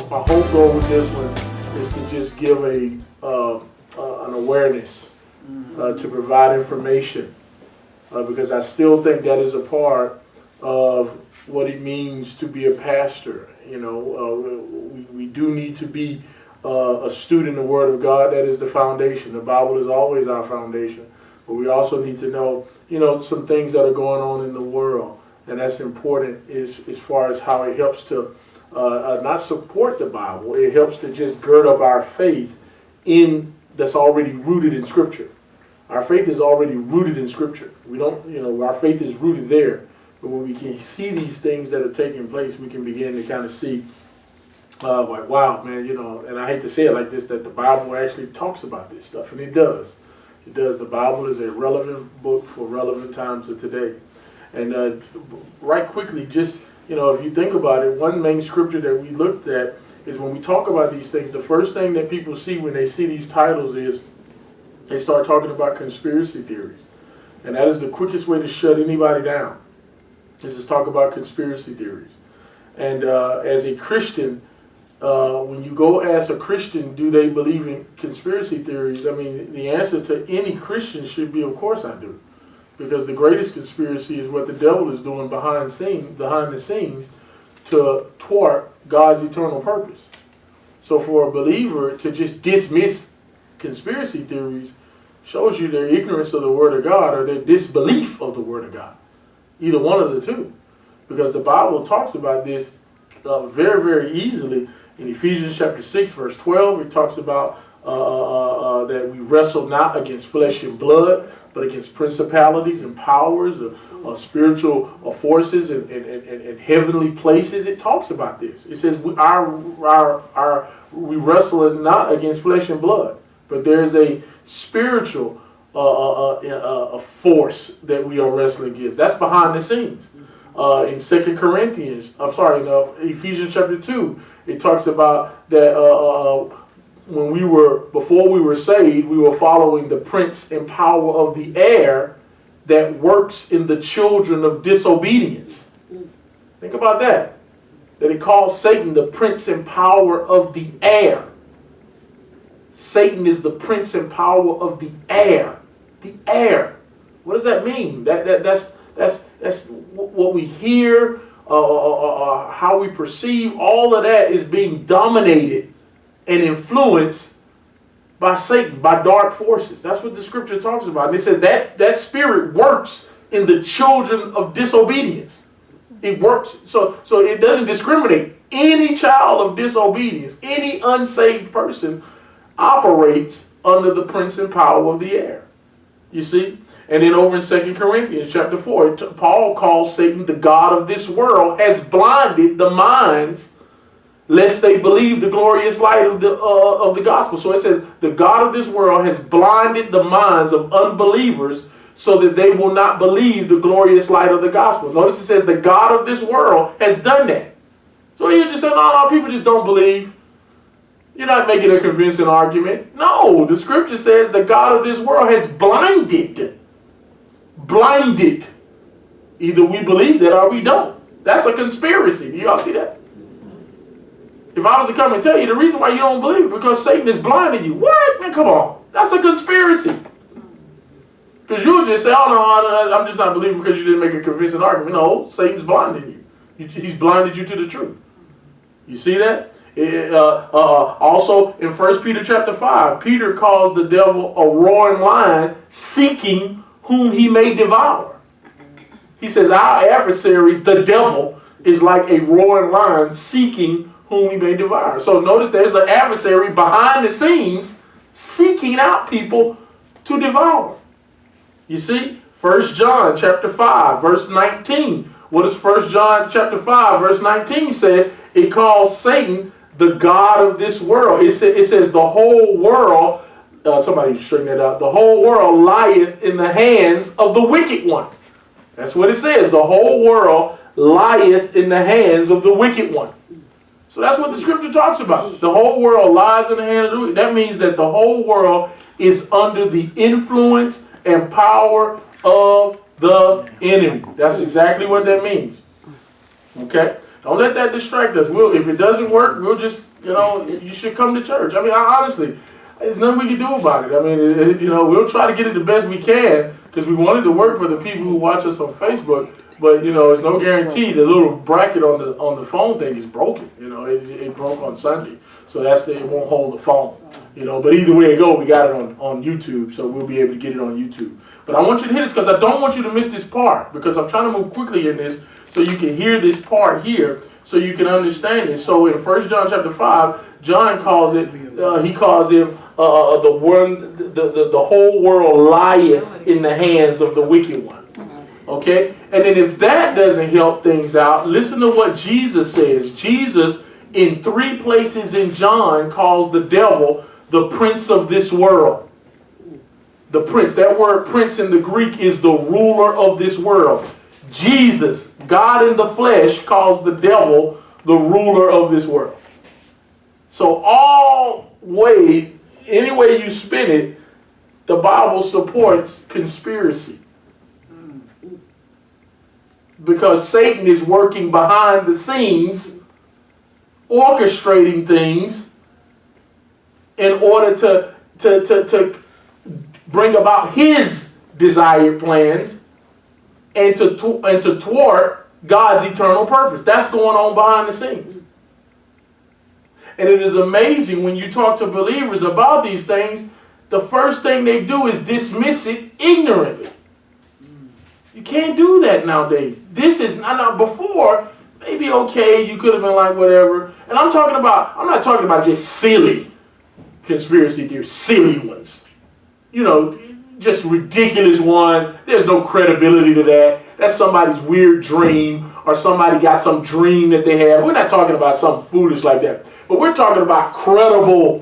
my whole goal with this one is to just give an awareness, to provide information, because I still think that is a part of what it means to be a pastor. You know, we do need to be a student of the Word of God. That is the foundation. The Bible is always our foundation. But we also need to know, you know, some things that are going on in the world. And that's important as far as how it helps to not support the Bible. It helps to just gird up our faith that's already rooted in Scripture. Our faith is already rooted in Scripture. We don't, you know, our faith is rooted there. But when we can see these things that are taking place, we can begin to kind of see, like, wow, man, you know, and I hate to say it like this, that the Bible actually talks about this stuff, and it does. It does. The Bible is a relevant book for relevant times of today. And right quickly, just, you know, if you think about it, one main scripture that we looked at is when we talk about these things, the first thing that people see when they see these titles is they start talking about conspiracy theories. And that is the quickest way to shut anybody down, is to talk about conspiracy theories. And as a Christian, when you go ask a Christian, do they believe in conspiracy theories? I mean, the answer to any Christian should be, of course I do. Because the greatest conspiracy is what the devil is doing behind the scenes to thwart God's eternal purpose. So for a believer to just dismiss conspiracy theories shows you their ignorance of the Word of God or their disbelief of the Word of God. Either one of the two. Because the Bible talks about this very, very easily. In Ephesians chapter 6, verse 12, it talks about that we wrestle not against flesh and blood, but against principalities and powers, spiritual forces and heavenly places. It talks about this. It says we wrestle not against flesh and blood, but there's a spiritual a force that we are wrestling against. That's behind the scenes. In 2 Corinthians, in Ephesians chapter 2, it talks about that before we were saved, we were following the prince and power of the air that works in the children of disobedience. Think about that. That it calls Satan the prince and power of the air. Satan is the prince and power of the air. The air. What does that mean? That's what we hear, how we perceive. All of that is being dominated and influenced by Satan, by dark forces. That's what the scripture talks about. And it says that spirit works in the children of disobedience. It works, so it doesn't discriminate. Any child of disobedience, any unsaved person operates under the prince and power of the air. You see? And then over in 2 Corinthians chapter 4, Paul calls Satan the god of this world, has blinded the minds lest they believe the glorious light of the gospel. So it says the god of this world has blinded the minds of unbelievers so that they will not believe the glorious light of the gospel. Notice it says the god of this world has done that. So you just say, no, people just don't believe. You're not making a convincing argument. No, the scripture says the god of this world has blinded. Blinded. Either we believe that or we don't. That's a conspiracy. Do y'all see that? If I was to come and tell you the reason why you don't believe it, because Satan is blinding you. What? Man, come on. That's a conspiracy. Because you'll just say, oh, no, I'm just not believing because you didn't make a convincing argument. No, Satan's blinding you. He's blinded you to the truth. You see that? Also, in 1 Peter chapter 5, Peter calls the devil a roaring lion seeking whom he may devour. He says, our adversary, the devil, is like a roaring lion seeking whom he may devour. So notice there's an adversary behind the scenes seeking out people to devour. You see, 1 John chapter 5, verse 19. What does 1 John chapter 5, verse 19 say? It calls Satan the god of this world. It says the whole world, somebody straighten that out, the whole world lieth in the hands of the wicked one. That's what it says. The whole world lieth in the hands of the wicked one. So that's what the scripture talks about. The whole world lies in the hand of the wicked. That means that the whole world is under the influence and power of the enemy. That's exactly what that means. Okay? Don't let that distract us. If it doesn't work, we'll just, you should come to church. I mean, honestly, there's nothing we can do about it. I mean, we'll try to get it the best we can because we want it to work for the people who watch us on Facebook. But, it's no guarantee the little bracket on the phone thing is broken. It broke on Sunday. So it won't hold the phone. But either way it go, we got it on YouTube. So we'll be able to get it on YouTube. But I want you to hear this because I don't want you to miss this part. Because I'm trying to move quickly in this so you can hear this part here so you can understand it. So in 1 John chapter 5, John calls it, the whole world lieth in the hands of the wicked one. Okay? And then if that doesn't help things out, listen to what Jesus says. Jesus, in 3 places in John, calls the devil the prince of this world. The prince, that word prince in the Greek is the ruler of this world. Jesus, God in the flesh, calls the devil the ruler of this world. So any way you spin it, the Bible supports conspiracy. Because Satan is working behind the scenes, orchestrating things in order to bring about his desired plans and to thwart God's eternal purpose. That's going on behind the scenes. And it is amazing when you talk to believers about these things, the first thing they do is dismiss it ignorantly. You can't do that nowadays. This is not before. Maybe okay, you could have been like whatever. And I'm not talking about just silly conspiracy theories, silly ones. Just ridiculous ones. There's no credibility to that. That's somebody's weird dream or somebody got some dream that they have. We're not talking about something foolish like that. But we're talking about credible,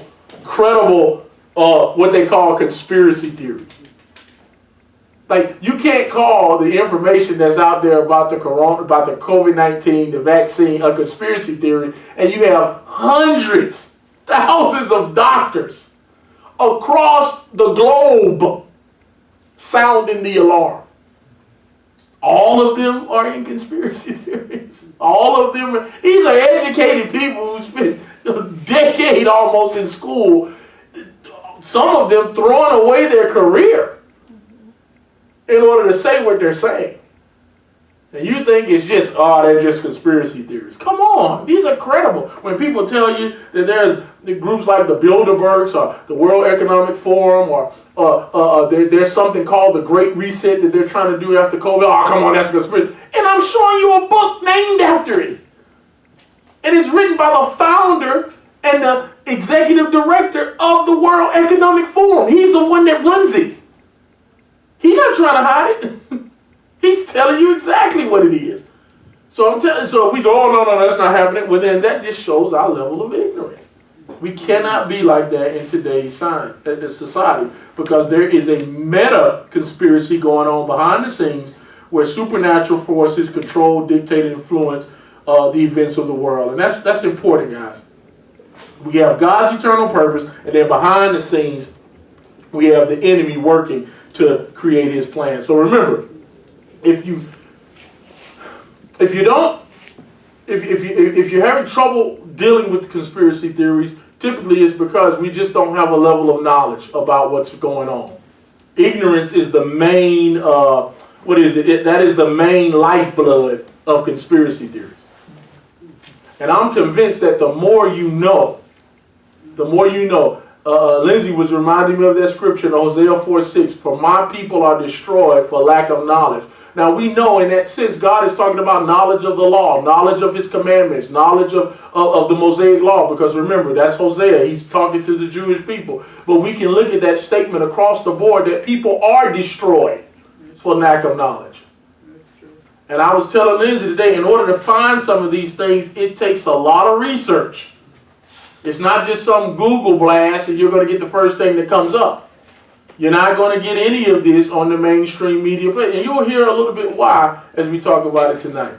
what they call conspiracy theories. Like, you can't call the information that's out there about the COVID-19, the vaccine, a conspiracy theory, and you have hundreds, thousands of doctors across the globe sounding the alarm. All of them are in conspiracy theories. All of them these are educated people who spent a decade almost in school, some of them throwing away their career in order to say what they're saying. And you think it's just, they're just conspiracy theories. Come on, these are credible. When people tell you that there's groups like the Bilderbergs or the World Economic Forum or there's something called the Great Reset that they're trying to do after COVID. Oh, come on, that's a conspiracy. And I'm showing you a book named after it. And it's written by the founder and the executive director of the World Economic Forum. He's the one that runs it. He's not trying to hide it. He's telling you exactly what it is. So if we say, no, that's not happening, well then that just shows our level of ignorance. We cannot be like that in today's society because there is a meta conspiracy going on behind the scenes where supernatural forces control, dictate, and influence the events of the world. And that's important, guys. We have God's eternal purpose, and then behind the scenes, we have the enemy working to create his plan. So remember, if you're having trouble dealing with conspiracy theories, typically it's because we just don't have a level of knowledge about what's going on. Ignorance is the main, that is the main lifeblood of conspiracy theories. And I'm convinced that the more you know, Lindsay was reminding me of that scripture in Hosea 4:6, for my people are destroyed for lack of knowledge. Now we know in that sense God is talking about knowledge of the law, knowledge of his commandments, knowledge of the Mosaic law, because remember, that's Hosea. He's talking to the Jewish people. But we can look at that statement across the board that people are destroyed for lack of knowledge. And I was telling Lindsay today, in order to find some of these things, it takes a lot of research. It's not just some Google blast and you're going to get the first thing that comes up. You're not going to get any of this on the mainstream media play. And you'll hear a little bit why as we talk about it tonight.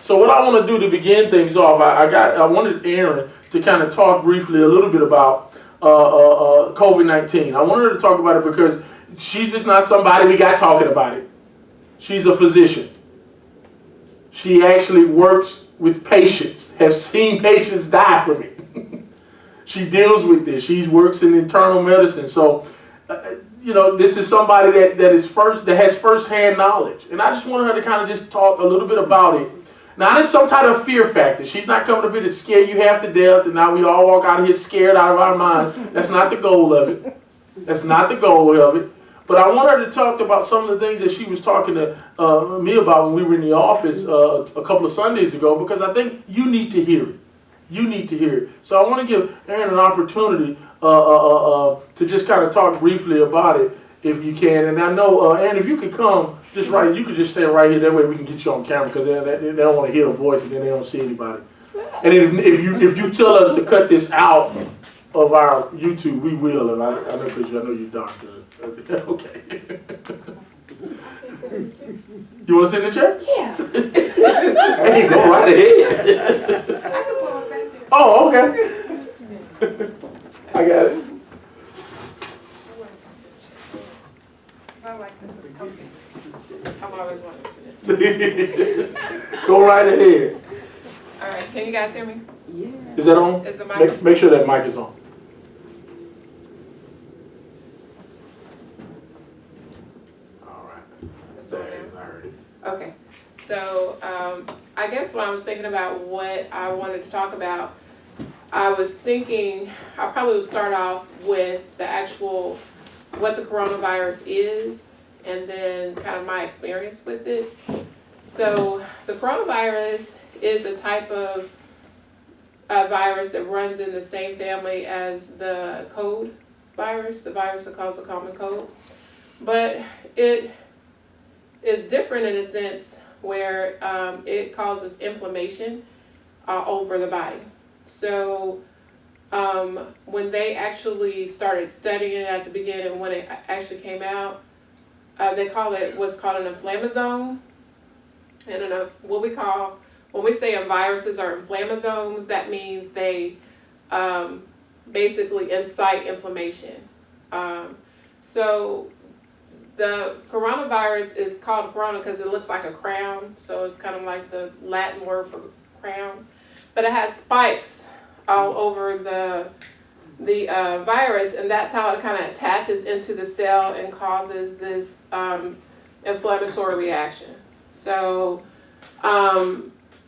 So what I want to do to begin things off, I wanted Erin to kind of talk briefly a little bit about COVID-19. I wanted her to talk about it because she's just not somebody we got talking about it. She's a physician. She actually works with patients, has seen patients die from it. She deals with this. She works in internal medicine. So, this is somebody that has firsthand knowledge. And I just wanted her to kind of just talk a little bit about it. Now, there's some type of fear factor. She's not coming to be to scare you half to death, and now we all walk out of here scared out of our minds. That's not the goal of it. That's not the goal of it. But I want her to talk about some of the things that she was talking to me about when we were in the office a couple of Sundays ago, because I think you need to hear it. You need to hear it. So I want to give Aaron an opportunity to just kind of talk briefly about it, if you can. And I know, Aaron, if you could come, you could just stand right here. That way we can get you on camera, because they don't want to hear the voice and then they don't see anybody. And if you tell us to cut this out of our YouTube, we will. And I know because I know you're doctor. Okay. You want to sit in the chair? Yeah. Hey, go right ahead. I can pull up that chair. Oh, okay. I got it. I like this is comfy. I've always wanted to sit. Go right ahead. All right, can you guys hear me? Yeah. Is that on? Is the mic? Make sure that mic is on. All right. It's on There it is. now? I heard it. Okay, so I guess when I was thinking about what I wanted to talk about, I was thinking I probably would start off with the actual, what the coronavirus is, and then kind of my experience with it. So the coronavirus is a type of virus that runs in the same family as the cold virus, the virus that causes the common cold. But it is different in a sense where it causes inflammation over the body. So when they actually started studying it at the beginning, when it actually came out, they call it what's called an inflammasome. And when we say viruses are inflammasomes, that means they basically incite inflammation. So the coronavirus is called corona because it looks like a crown, so it's kind of like the Latin word for crown. But it has spikes all over the virus, and that's how it kind of attaches into the cell and causes this inflammatory reaction. So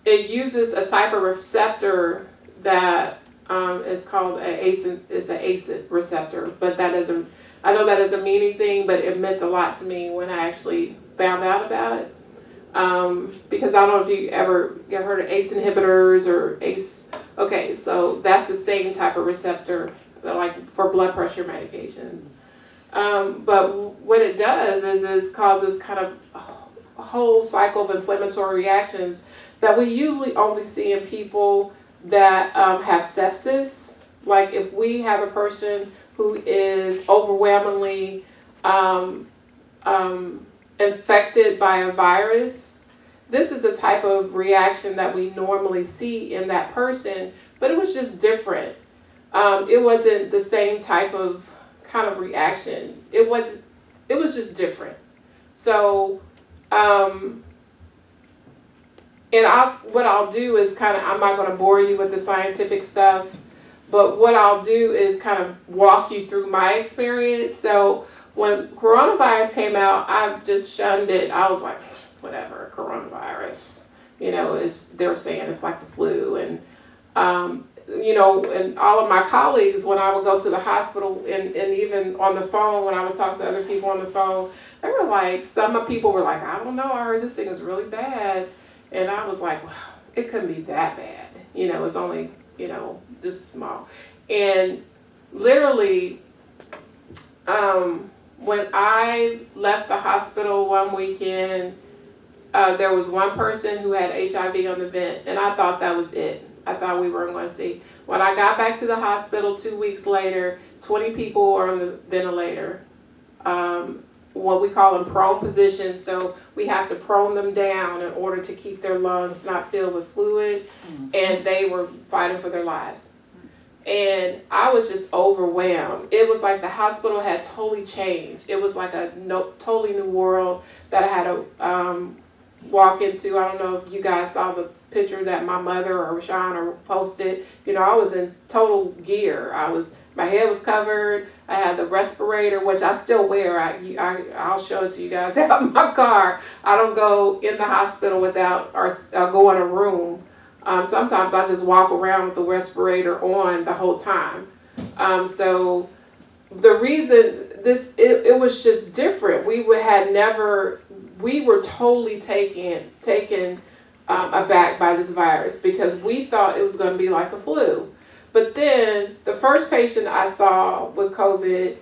it uses a type of receptor that is called an ACE receptor, but that doesn't, I know that doesn't mean anything, but it meant a lot to me when I actually found out about it. Because I don't know if you ever get heard of ACE inhibitors or ACE. Okay, so that's the same type of receptor, like for blood pressure medications. But what it does is causes kind of a whole cycle of inflammatory reactions that we usually only see in people that have sepsis. Like if we have a person who is overwhelmingly infected by a virus, this is a type of reaction that we normally see in that person, but it was just different. It wasn't the same type of kind of reaction. It was just different. So, what I'll do is I'm not going to bore you with the scientific stuff, but what I'll do is kind of walk you through my experience. So when coronavirus came out, I just shunned it. I was like, whatever, coronavirus. They were saying it's like the flu. And, and all of my colleagues, when I would go to the hospital and even on the phone, when I would talk to other people on the phone, they were like, some people were like, I don't know, I heard this thing is really bad. And I was like, wow, it couldn't be that bad. It's only, this small. And literally, when I left the hospital one weekend, there was one person who had HIV on the vent, and I thought that was it. I thought we weren't going to see. When I got back to the hospital 2 weeks later, 20 people were on the ventilator. What we call them prone positions, so we have to prone them down in order to keep their lungs not filled with fluid, and they were fighting for their lives. And I was just overwhelmed. It was like the hospital had totally changed. It was like a totally new world that I had to walk into, I don't know if you guys saw the picture that my mother or Rashawn posted. You know, I was in total gear. My head was covered. I had the respirator, which I still wear. I'll show it to you guys out in my car. I don't go in the hospital without or go in a room. Sometimes I just walk around with the respirator on the whole time. So the reason it was just different. We were totally taken aback by this virus because we thought it was going to be like the flu. But then the first patient I saw with COVID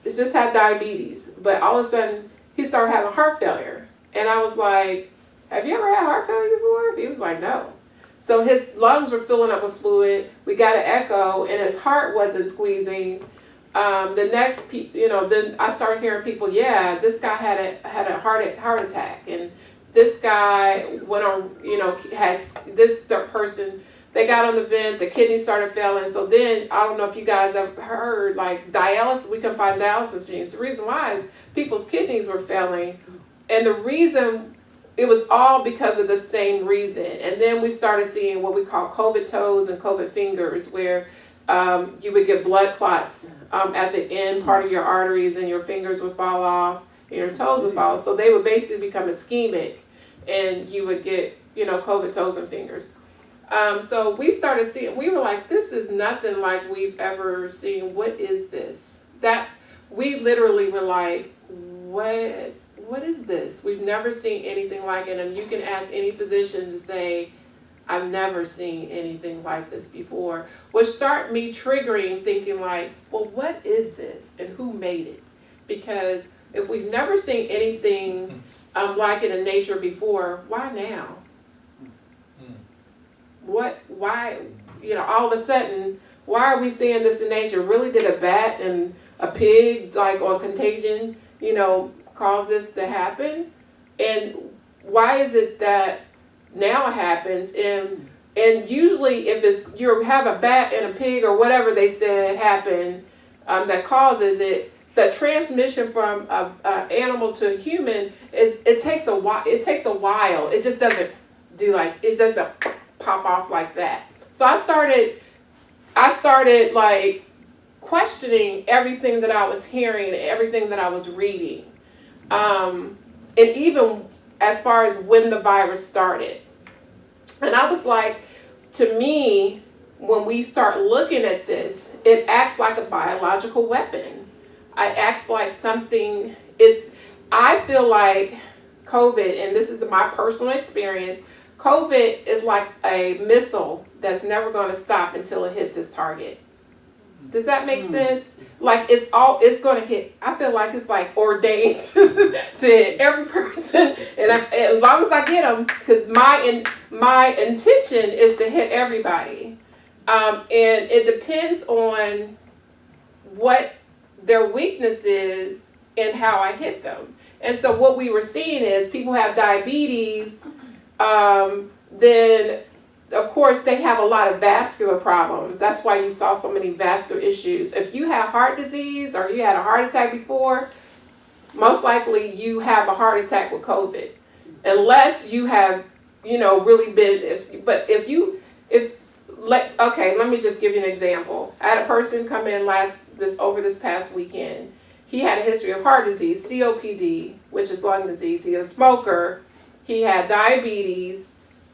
just had diabetes, but all of a sudden he started having heart failure. And I was like, have you ever had heart failure before? He was like, no. So his lungs were filling up with fluid. We got an echo and his heart wasn't squeezing. Then I started hearing people, this guy had a heart attack, and this guy went on, had this person, they got on the vent, the kidney started failing. So then, I don't know if you guys have heard, like dialysis, we can find dialysis machines. The reason why is people's kidneys were failing, and the reason, it was all because of the same reason. And then we started seeing what we call COVID toes and COVID fingers, where you would get blood clots at the end part of your arteries, and your fingers would fall off and your toes would fall off. So they would basically become ischemic, and you would get, COVID toes and fingers. So we started seeing, we were like, this is nothing like we've ever seen. What is this? We literally were like, what is this? We've never seen anything like it. And you can ask any physician to say, I've never seen anything like this before, which start me triggering, thinking like, well, what is this and who made it? Because if we've never seen anything like it in nature before, why now? Why, all of a sudden, why are we seeing this in nature? Really, did a bat and a pig, like on Contagion, cause this to happen? And why is it that now it happens? And usually if you have a bat and a pig or whatever they said happened that causes it, the transmission from an animal to a human it takes a while. It just doesn't it doesn't pop off like that. So I started like questioning everything that I was hearing and everything that I was reading. And even as far as when the virus started. And I was like, to me, when we start looking at this, it acts like a biological weapon. It acts like something I feel like COVID, and this is my personal experience, COVID is like a missile that's never going to stop until it hits its target. Does that make sense? Like it's going to hit. I feel like it's like ordained to hit every person, and as long as I get them, because my intention is to hit everybody, and it depends on what their weakness is and how I hit them. And so what we were seeing is people have diabetes, then of course they have a lot of vascular problems. That's why you saw so many vascular issues. If you have heart disease or you had a heart attack before, most likely you have a heart attack with COVID. Unless you have, really been, let me just give you an example. I had a person come in over this past weekend. He had a history of heart disease, COPD, which is lung disease. He was a smoker. He had diabetes,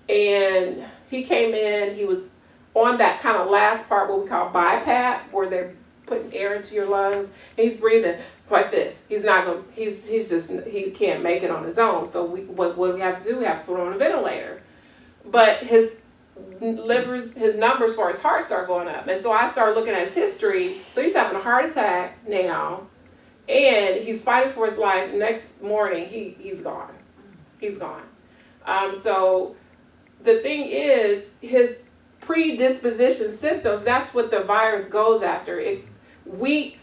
and he came in. He was on that kind of last part, what we call BiPAP, where they're putting air into your lungs. And he's breathing like this. He can't make it on his own. So what we have to do, we have to put him on a ventilator. But his numbers for his heart start going up. And so I started looking at his history. So he's having a heart attack now, and he's fighting for his life. Next morning, he's gone. He's gone. So the thing is, his predisposition symptoms, that's what the virus goes after. We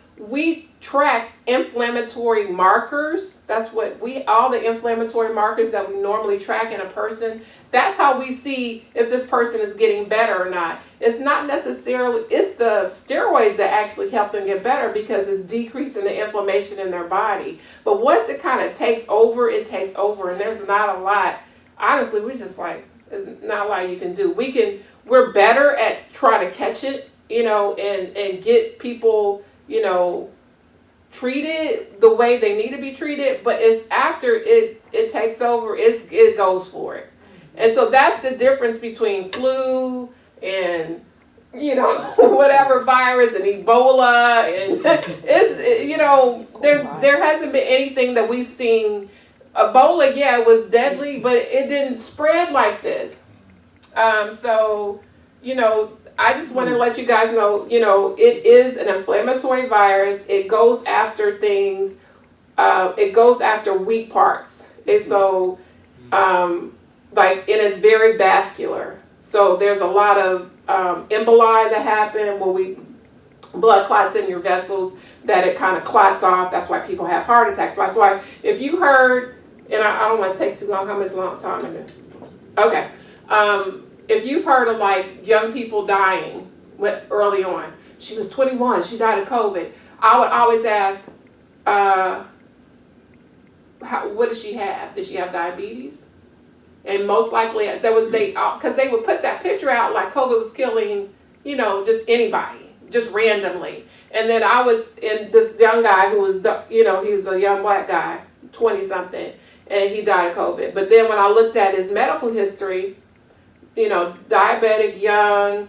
track inflammatory markers. That's what all the inflammatory markers that we normally track in a person. That's how we see if this person is getting better or not. It's not necessarily, it's the steroids that actually help them get better because it's decreasing the inflammation in their body. But once it kind of takes over, it takes over, and there's not a lot. Honestly, we just like, there's not a lot you can do. We're better at trying to catch it, and get people, treated the way they need to be treated, but it's after it takes over, it goes for it. And so that's the difference between flu and, whatever virus and Ebola, and there hasn't been anything that we've seen. Ebola, yeah, it was deadly, but it didn't spread like this. I just want to let you guys know, it is an inflammatory virus. It goes after things. It goes after weak parts. And so, and it's very vascular. So there's a lot of emboli that happen blood clots in your vessels that it kind of clots off. That's why people have heart attacks. That's why if you heard, and I don't want to take too long, how much long time is it? Okay. If you've heard of like young people dying early on, she was 21, she died of COVID. I would always ask, what does she have? Did she have diabetes? And most likely because they would put that picture out like COVID was killing, just anybody, just randomly. And then this young guy who was, he was a young black guy, 20 something, and he died of COVID. But then when I looked at his medical history, diabetic, young,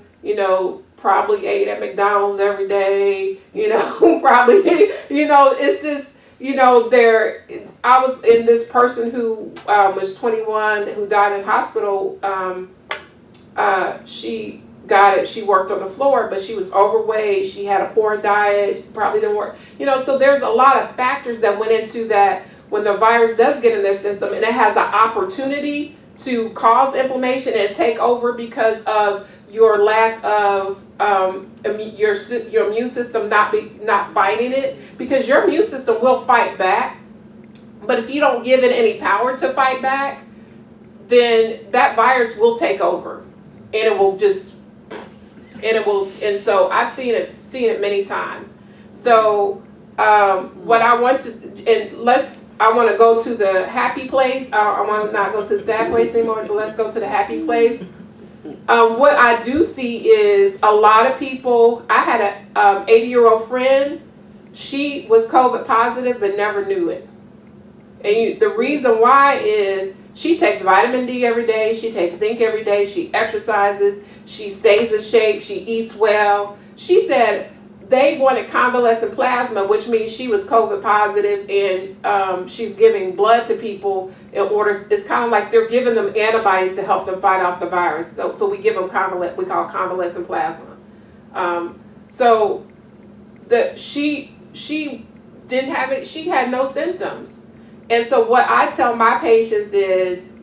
probably ate at McDonald's every day, probably, it's just, I was in this person who was 21 who died in hospital. She got it. She worked on the floor, but she was overweight. She had a poor diet. She probably didn't work. So there's a lot of factors that went into that when the virus does get in their system, and it has an opportunity to cause inflammation and take over because of your lack of your immune system not fighting it, because your immune system will fight back, but if you don't give it any power to fight back, then that virus will take over, and and so I've seen it many times. So what I want to, I want to go to the happy place. I want to not go to the sad place anymore, so let's go to the happy place. What I do see is a lot of people. I had a 80-year-old friend. She was COVID positive but never knew it. And the reason why is she takes vitamin D every day. She takes zinc every day. She exercises. She stays in shape. She eats well. She said they wanted convalescent plasma, which means she was COVID positive, and she's giving blood to people in order. It's kind of like they're giving them antibodies to help them fight off the virus. So we give them we call convalescent plasma. She didn't have it. She had no symptoms, and so what I tell my patients is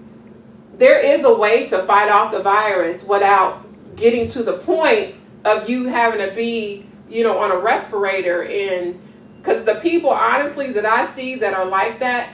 there is a way to fight off the virus without getting to the point of you having to be on a respirator. And because the people honestly that I see that are like that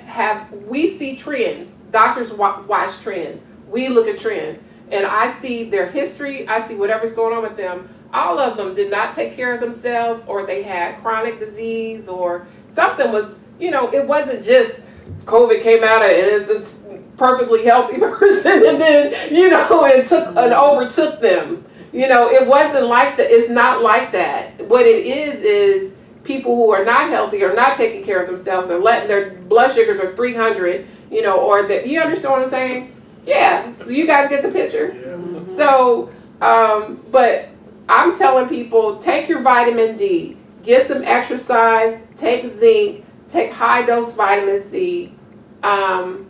we see trends. Doctors watch trends. We look at trends, and I see their history. I see whatever's going on with them. All of them did not take care of themselves, or they had chronic disease, or something was, it wasn't just COVID came out and it's this perfectly healthy person and then, and overtook them. It wasn't like that. It's not like that. What it is people who are not healthy or not taking care of themselves or letting their blood sugars are 300, or that, you understand what I'm saying? Yeah. So you guys get the picture? Yeah. So, but I'm telling people, take your vitamin D, get some exercise, take zinc, take high dose vitamin C, and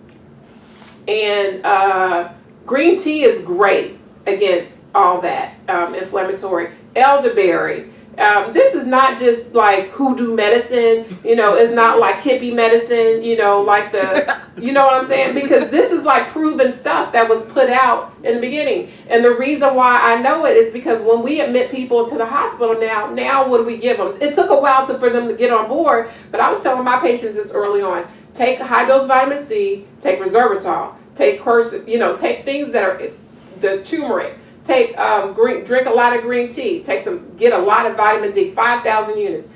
green tea is great against all that inflammatory. Elderberry. This is not just like hoodoo medicine, it's not like hippie medicine, like you know what I'm saying? Because this is like proven stuff that was put out in the beginning. And the reason why I know it is because when we admit people to the hospital now what do we give them? It took a while for them to get on board, but I was telling my patients this early on. Take high dose vitamin C, take resveratrol, take take things that are the turmeric. Take drink a lot of green tea. Get a lot of vitamin D, 5,000 units.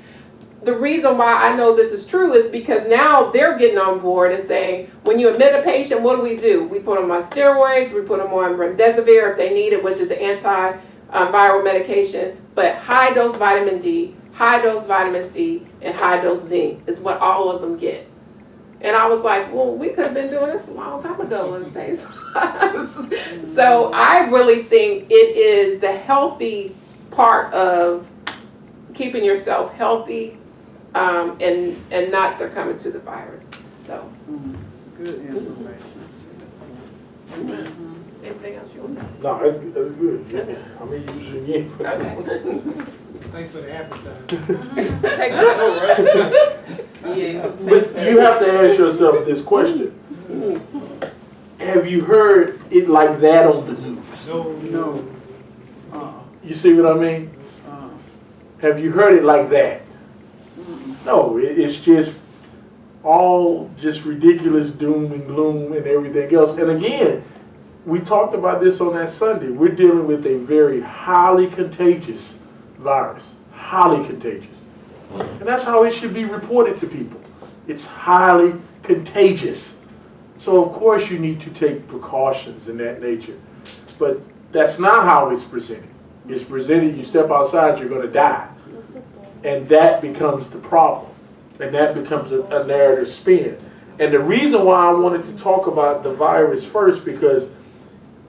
The reason why I know this is true is because now they're getting on board and saying, when you admit a patient, what do? We put them on steroids, we put them on remdesivir if they need it, which is an antiviral medication. But high dose vitamin D, high dose vitamin C, and high dose zinc is what all of them get. And I was like, well, we could have been doing this a long time ago in the States. So I really think it is the healthy part of keeping yourself healthy and not succumbing to the virus. So. Good information. Anything else you want to know? No, that's good. Yeah. I mean, use it again. Okay. Thanks for the appetite. Take time. Yeah. But you have to ask yourself this question. Have you heard it like that on the news? No. You see what I mean? Have you heard it like that? No, it's just all just ridiculous doom and gloom and everything else. And again, we talked about this on that Sunday. We're dealing with a very highly contagious virus. Highly contagious. And that's how it should be reported to people. It's highly contagious. So of course you need to take precautions in that nature. But that's not how it's presented. It's presented, you step outside, you're going to die. And that becomes the problem. And that becomes a narrative spin. And the reason why I wanted to talk about the virus first, because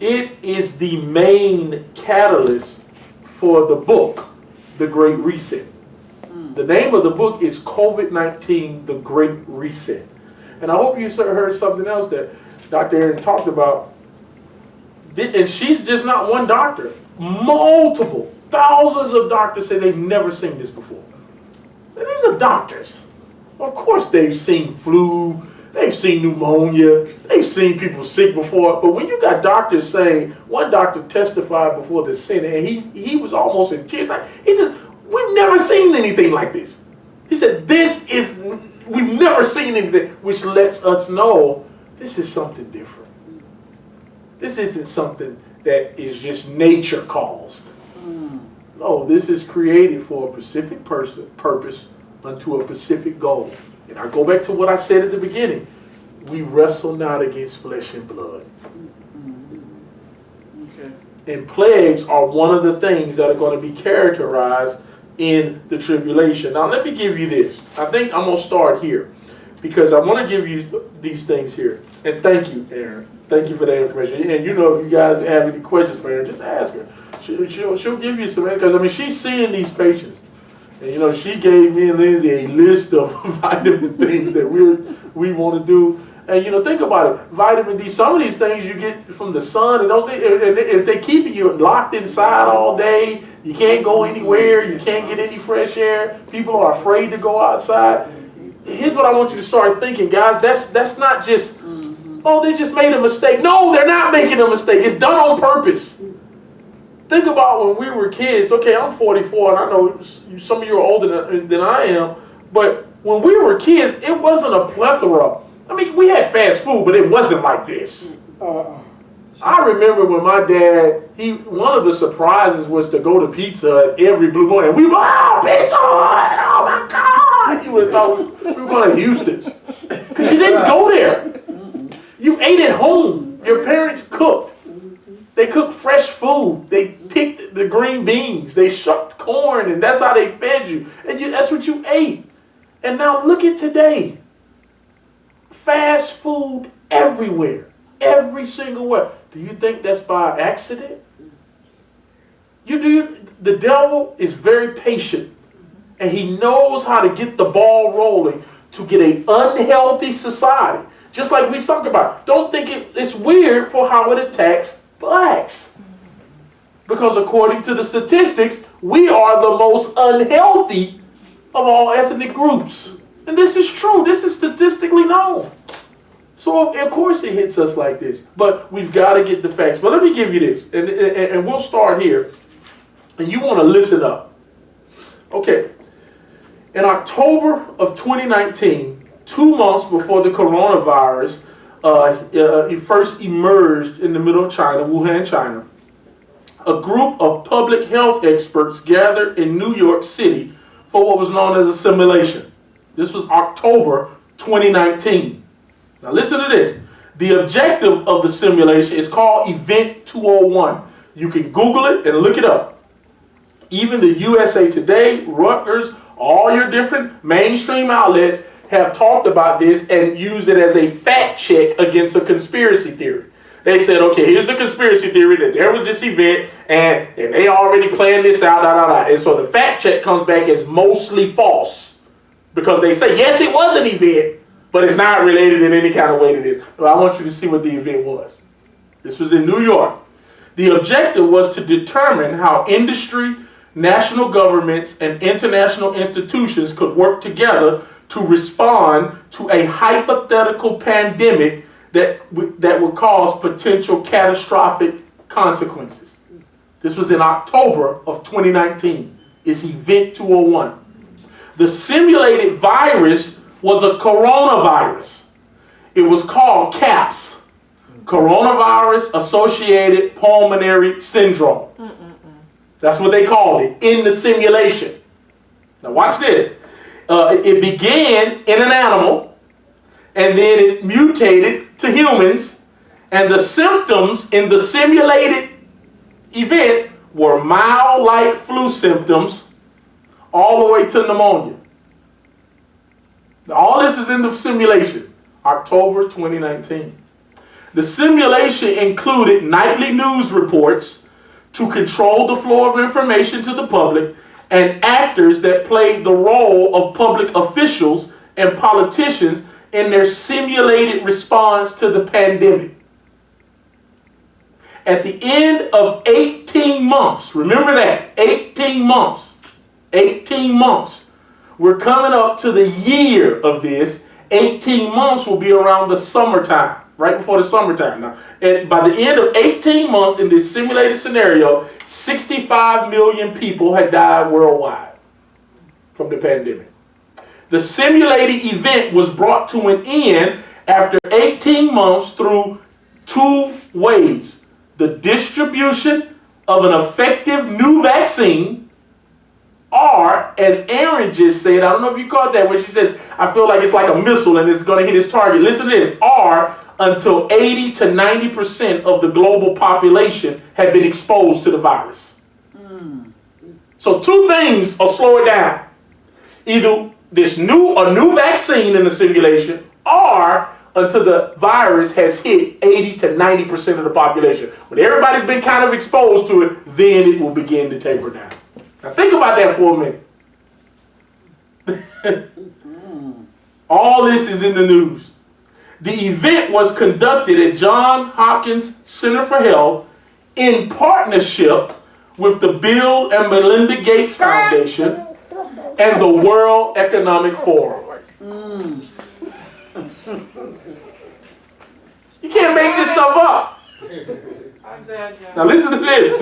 it is the main catalyst for the book, The Great Reset. The name of the book is COVID-19, The Great Reset. And I hope you heard something else that Dr. Erin talked about. And she's just not one doctor. Multiple, thousands of doctors say they've never seen this before. And these are doctors. Of course they've seen flu, they've seen pneumonia, they've seen people sick before. But when you got doctors saying, one doctor testified before the Senate, and he was almost in tears. He says, we've never seen anything like this. He said, we've never seen anything, which lets us know this is something different. This isn't something that is just nature caused. No, this is created for a specific purpose unto a specific goal. And I go back to what I said at the beginning. We wrestle not against flesh and blood. Okay. And plagues are one of the things that are going to be characterized in the tribulation. Now let me give you this. I think I'm going to start here because I want to give you these things here. And thank you, Erin. Thank you for that information. And if you guys have any questions for Erin, just ask her. She'll give you some, because she's seeing these patients. And she gave me and Lindsay a list of vitamin things that we want to do. And think about it, vitamin D, some of these things you get from the sun, and those things, and if they keep you locked inside all day, you can't go anywhere, you can't get any fresh air, people are afraid to go outside. Here's what I want you to start thinking, guys. That's not just, they just made a mistake. No, they're not making a mistake. It's done on purpose. Think about when we were kids. Okay, I'm 44, and I know some of you are older than I am, but when we were kids, it wasn't a plethora. We had fast food, but it wasn't like this. I remember when my dad, one of the surprises was to go to Pizza Hut every blue morning. And we were, Pizza Hut! Oh my God! You would have thought we were going to Houston's. Because you didn't go there. You ate at home. Your parents cooked. They cooked fresh food. They picked the green beans. They shucked corn, and that's how they fed you. And that's what you ate. And now look at today. Fast food everywhere. Every single way. Do you think that's by accident? The devil is very patient. And he knows how to get the ball rolling to get an unhealthy society. Just like we talked about. Don't think it's weird for how it attacks blacks. Because according to the statistics, we are the most unhealthy of all ethnic groups. And this is true. This is statistically known. So of course it hits us like this. But we've got to get the facts. But let me give you this. And we'll start here. And you want to listen up. Okay. In October of 2019, 2 months before the coronavirus it first emerged in the middle of China, Wuhan, China, a group of public health experts gathered in New York City for what was known as a simulation. This was October 2019. Now listen to this. The objective of the simulation is called Event 201. You can Google it and look it up. Even the USA Today, Rutgers, all your different mainstream outlets have talked about this and used it as a fact check against a conspiracy theory. They said, okay, here's the conspiracy theory that there was this event and they already planned this out, And so the fact check comes back as mostly false because they say, yes, it was an event, but it's not related in any kind of way to this. But I want you to see what the event was. This was in New York. The objective was to determine how industry, national governments, and international institutions could work together to respond to a hypothetical pandemic that would cause potential catastrophic consequences. This was in October of 2019. It's Event 201. The simulated virus was a coronavirus. It was called CAPS, Coronavirus Associated Pulmonary Syndrome. That's what they called it in the simulation. Now watch this. It began in an animal, and then it mutated to humans, and the symptoms in the simulated event were mild-like flu symptoms all the way to pneumonia. Now, all this is in the simulation, October 2019. The simulation included nightly news reports to control the flow of information to the public and actors that played the role of public officials and politicians in their simulated response to the pandemic. At the end of 18 months, remember that, 18 months, we're coming up to the year of this. 18 months will be around the summertime, right before the summertime. Now, by the end of 18 months in this simulated scenario, 65 million people had died worldwide from the pandemic. The simulated event was brought to an end after 18 months through 2 ways. The distribution of an effective new vaccine, or, as Aaron just said, I don't know if you caught that, when she says, I feel like it's like a missile and it's going to hit its target. Listen to this. Or, until 80 to 90% of the global population had been exposed to the virus. So 2 things will slow it down. Either a new vaccine in the simulation, or until the virus has hit 80 to 90% of the population. When everybody's been kind of exposed to it, then it will begin to taper down. Now think about that for a minute. All this is in the news. The event was conducted at Johns Hopkins Center for Health in partnership with the Bill and Melinda Gates Foundation and the World Economic Forum. You can't make this stuff up. Now listen to this.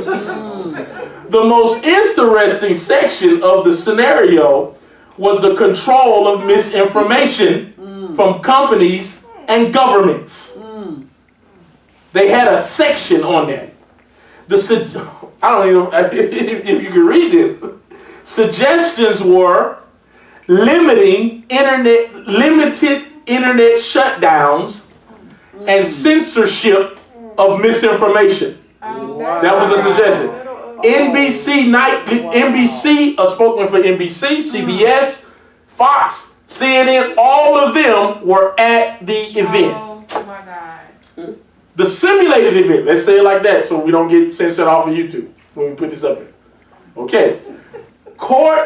The most interesting section of the scenario was the control of misinformation from companies and governments. They had a section on that. I don't even know if you can read this. Suggestions were limited internet shutdowns and censorship of misinformation. That was the suggestion. NBC, a spokesman for NBC, CBS, Fox, CNN, all of them were at the event. Oh my God. The simulated event, let's say it like that so we don't get censored off of YouTube when we put this up here. Okay.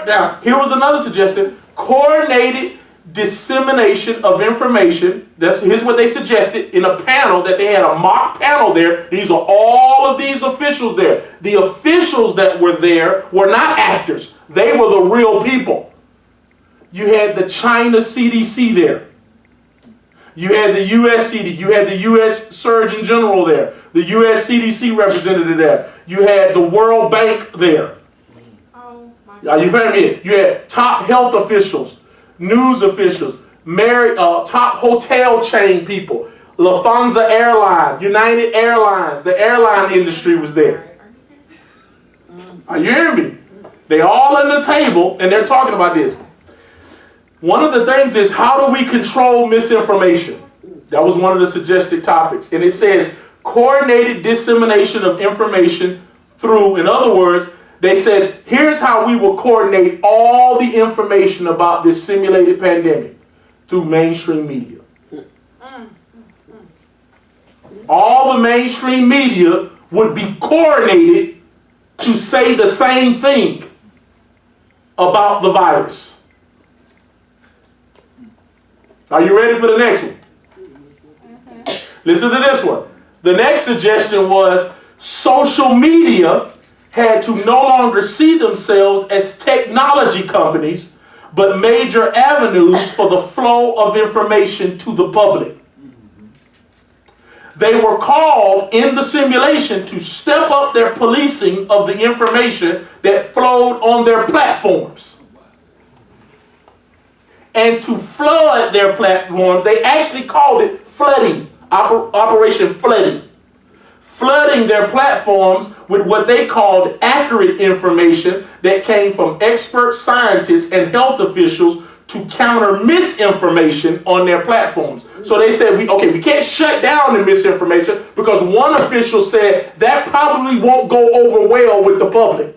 Now, here was another suggestion. Coordinated dissemination of information. Here's what they suggested in a panel that they had a mock panel there. These are all of these officials there. The officials that were there were not actors. They were the real people. You had the China CDC there. You had the U.S. CDC. You had the U.S. Surgeon General there. The U.S. CDC representative there. You had the World Bank there. Oh, my Are you following me? You had top health officials, news officials, top hotel chain people, Lufthansa Airlines, United Airlines. The airline industry was there. Are you hearing me? They all at the table and they're talking about this. One of the things is, how do we control misinformation? That was one of the suggested topics. And it says coordinated dissemination of information through, in other words, they said, here's how we will coordinate all the information about this simulated pandemic through mainstream media. All the mainstream media would be coordinated to say the same thing about the virus. Are you ready for the next one? Listen to this one. The next suggestion was social media had to no longer see themselves as technology companies, but major avenues for the flow of information to the public. They were called in the simulation to step up their policing of the information that flowed on their platforms. And to flood their platforms, they actually called it flooding, Operation Flooding. Flooding their platforms with what they called accurate information that came from expert scientists and health officials to counter misinformation on their platforms. So they said, we can't shut down the misinformation because one official said that probably won't go over well with the public.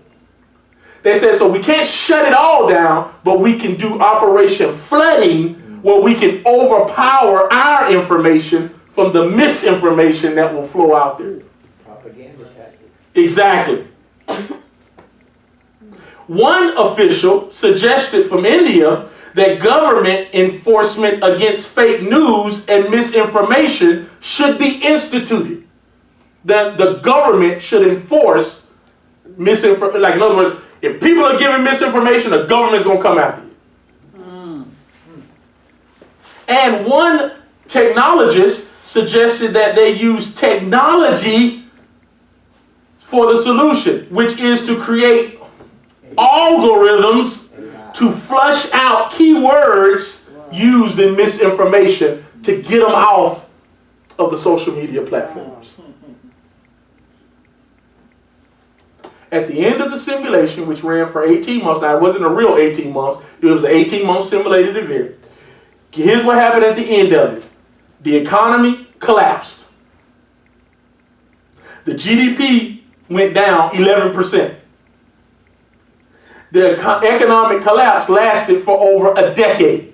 They said, so we can't shut it all down, but we can do Operation Flooding where we can overpower our information from the misinformation that will flow out there. Propaganda tactics. Exactly. One official suggested from India that government enforcement against fake news and misinformation should be instituted. That the government should enforce misinformation. Like, in other words, if people are giving misinformation, the government's going to come after you. And one technologist suggested that they use technology for the solution, which is to create algorithms to flush out keywords used in misinformation to get them off of the social media platforms. At the end of the simulation, which ran for 18 months, now it wasn't a real 18 months, it was an 18-month simulated event. Here's what happened at the end of it. The economy collapsed. The GDP went down 11%. The economic collapse lasted for over a decade.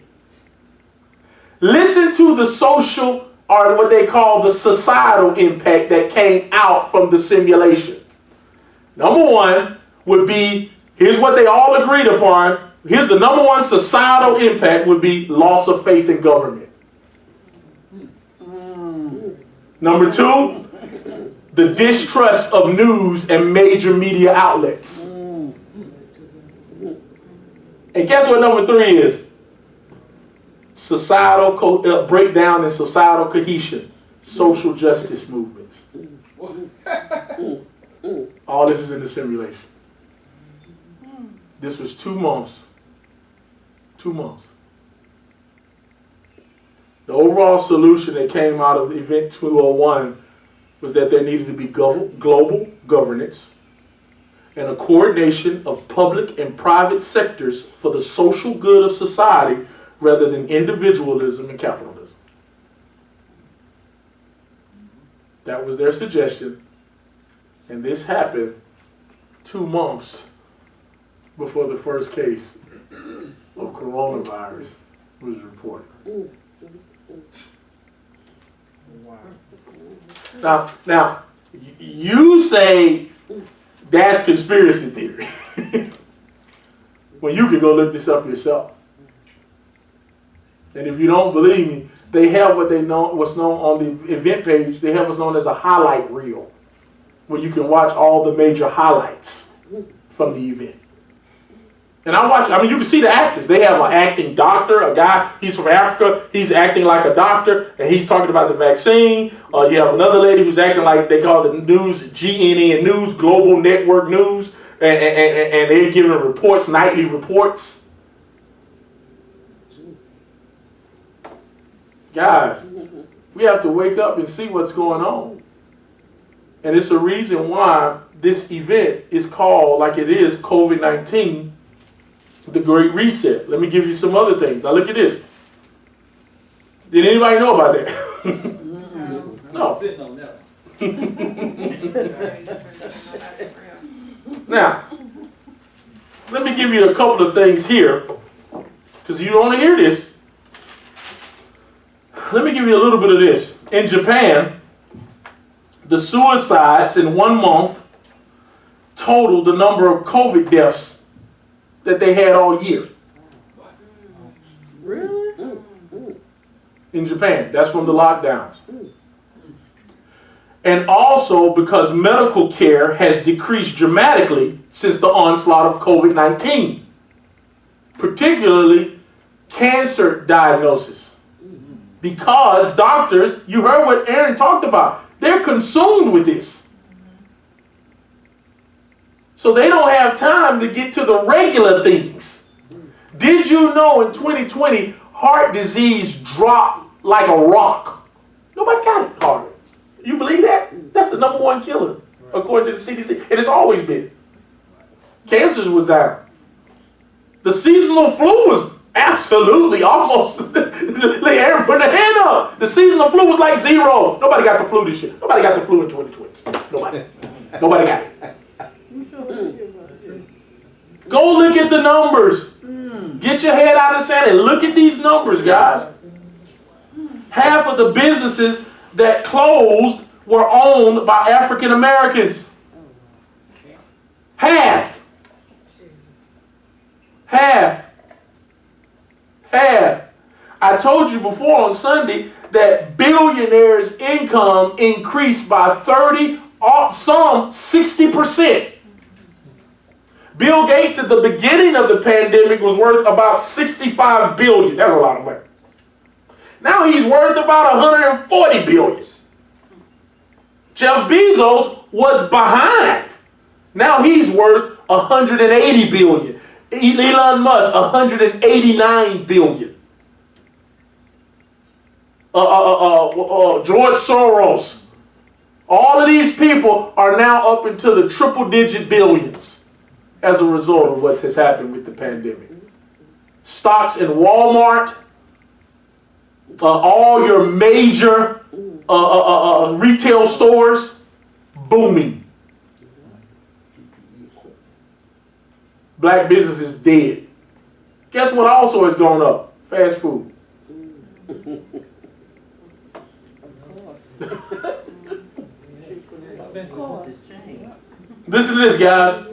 Listen to the social, or what they call the societal impact that came out from the simulation. Number one would be, here's what they all agreed upon. Here's the number one societal impact would be loss of faith in government. Number two, the distrust of news and major media outlets. And guess what number three is? Societal breakdown in societal cohesion, social justice movements. All this is in the simulation. This was 2 months. 2 months. The overall solution that came out of Event 201 was that there needed to be global governance and a coordination of public and private sectors for the social good of society rather than individualism and capitalism. That was their suggestion. And this happened 2 months before the first case of coronavirus was reported. Wow. Now, you say that's conspiracy theory. Well, you can go look this up yourself. And if you don't believe me, they have what's known on the event page. They have what's known as a highlight reel, where you can watch all the major highlights from the event. And you can see the actors. They have an acting doctor, a guy, he's from Africa, he's acting like a doctor, and he's talking about the vaccine. You have another lady who's acting like they call the news, GNN News, Global Network News, and they're giving reports, nightly reports. Guys, we have to wake up and see what's going on. And it's a reason why this event is called, like it is, COVID-19, the Great Reset. Let me give you some other things. Now look at this. Did anybody know about that? No. Sitting on that. Now, let me give you a couple of things here, because you don't want to hear this. Let me give you a little bit of this. In Japan, the suicides in 1 month totaled the number of COVID deaths that they had all year. Really? In Japan. That's from the lockdowns. And also because medical care has decreased dramatically since the onslaught of COVID-19, particularly cancer diagnosis. Because doctors, you heard what Aaron talked about, they're consumed with this. So they don't have time to get to the regular things. Did you know in 2020, heart disease dropped like a rock? Nobody got it harder. You believe that? That's the #1 killer, according to the CDC. It has always been. Cancers was down. The seasonal flu was absolutely almost, like Aaron put a hand up. The seasonal flu was like 0. Nobody got the flu this year. Nobody got the flu in 2020. Nobody. Nobody got it. Go look at the numbers. Get your head out of the sand and look at these numbers, guys. Half of the businesses that closed were owned by African Americans. Half. I told you before on Sunday that billionaires' income increased by 30, some 60%. Bill Gates at the beginning of the pandemic was worth about $65 billion. That's a lot of money. Now he's worth about $140 billion. Jeff Bezos was behind. Now he's worth $180 billion. Elon Musk, $189 billion. George Soros. All of these people are now up into the triple-digit billions as a result of what has happened with the pandemic. Stocks in Walmart, all your major retail stores, booming. Black business is dead. Guess what also has gone up? Fast food. Listen to this, guys.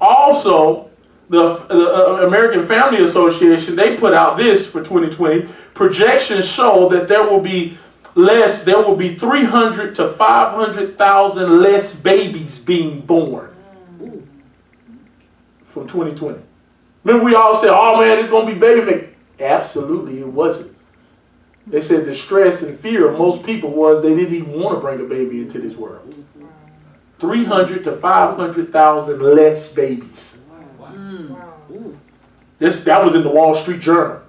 Also, the American Family Association, they put out this for 2020. Projections show that there will be 300 to 500,000 less babies being born from 2020. Remember we all said, oh man, it's going to be baby making. Absolutely, it wasn't. They said the stress and fear of most people was they didn't even want to bring a baby into this world. 300 to 500,000 less babies. That was in the Wall Street Journal.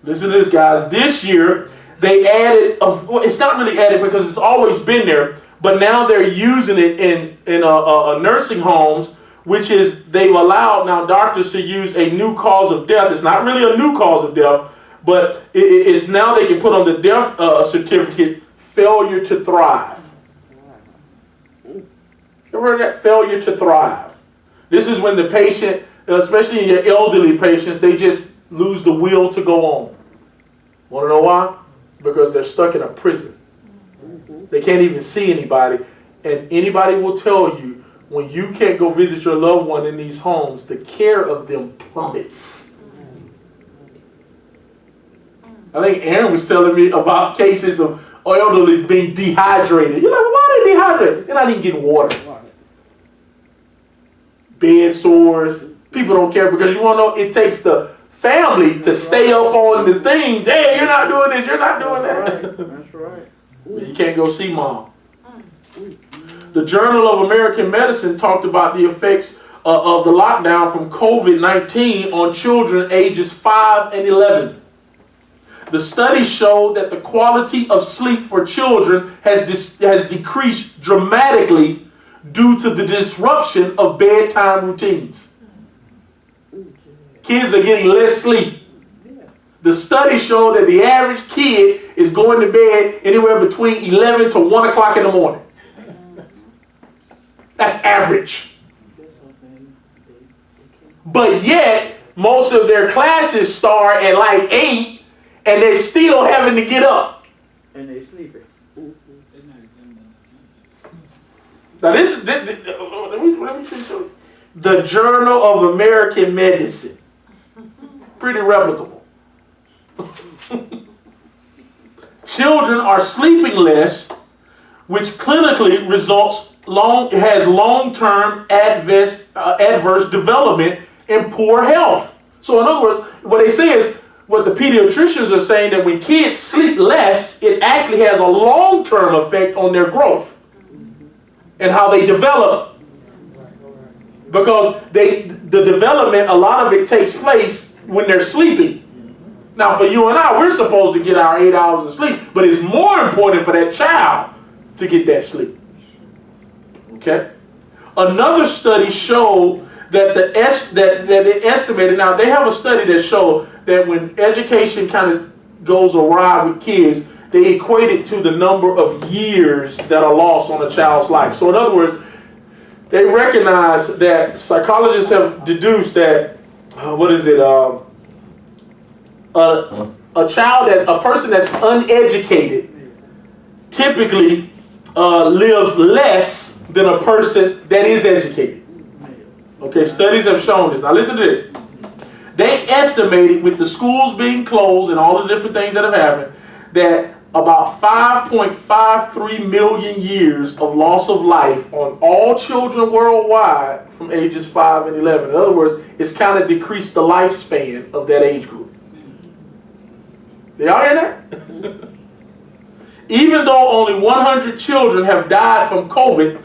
Listen to this, guys. This year, they added, well, it's not really added because it's always been there, but now they're using it in nursing homes, which is they've allowed now doctors to use a new cause of death. It's not really a new cause of death, but it's now they can put on the death certificate, failure to thrive. You ever heard of that? Failure to thrive. This is when the patient, especially in your elderly patients, they just lose the will to go on. Want to know why? Because they're stuck in a prison. They can't even see anybody. And anybody will tell you, when you can't go visit your loved one in these homes, the care of them plummets. I think Aaron was telling me about cases of elderly being dehydrated. You're like, well, why are they dehydrated? They're not even getting water. Bed sores. People don't care because you want to know it takes the family to stay up on the thing. Hey, you're not doing this. You're not doing that. That's right. You can't go see mom. The Journal of American Medicine talked about the effects of the lockdown from COVID-19 on children ages 5 and 11. The study showed that the quality of sleep for children has decreased dramatically due to the disruption of bedtime routines. Kids are getting less sleep. The study showed that the average kid is going to bed anywhere between 11 to 1 o'clock in the morning. That's average. But yet, most of their classes start at like 8 and they're still having to get up. And they sleeping. Now this is, let me show you. The Journal of American Medicine. Pretty replicable. Children are sleeping less, which clinically has long-term adverse development and poor health. So in other words, what they say is, what the pediatricians are saying, that when kids sleep less, it actually has a long-term effect on their growth and how they develop. Because the development, a lot of it takes place when they're sleeping. Now for you and I, we're supposed to get our 8 hours of sleep, but it's more important for that child to get that sleep. Okay? Another study showed that it estimated, now they have a study that showed that when education kind of goes awry with kids, they equate it to the number of years that are lost on a child's life. So in other words, they recognize that psychologists have deduced that, a person that's uneducated typically lives less than a person that is educated. Okay, studies have shown this. Now listen to this. They estimated, with the schools being closed and all the different things that have happened, that about 5.53 million years of loss of life on all children worldwide from ages 5 and 11. In other words, it's kind of decreased the lifespan of that age group. Y'all hear that? Even though only 100 children have died from COVID,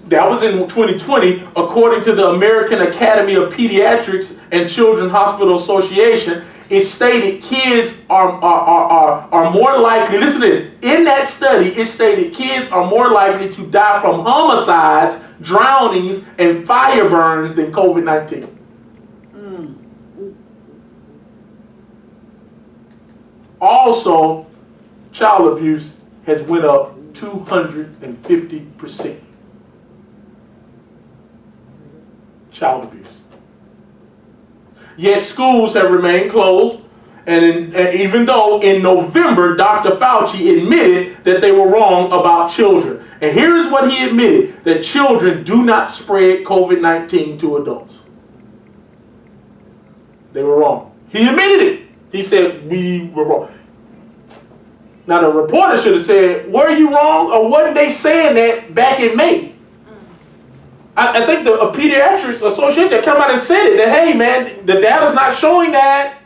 that was in 2020, according to the American Academy of Pediatrics and Children's Hospital Association, it stated kids are more likely, listen to this, in that study it stated kids are more likely to die from homicides, drownings, and fire burns than COVID-19. Also, child abuse has went up 250%. Child abuse. Yet schools have remained closed, and even though in November Dr. Fauci admitted that they were wrong about children. And here's what he admitted: that children do not spread COVID-19 to adults. They were wrong. He admitted it. He said, we were wrong. Now the reporter should have said, were you wrong, or wasn't they saying that back in May? I think the Pediatrics Association came out and said it, that hey man, the data's not showing that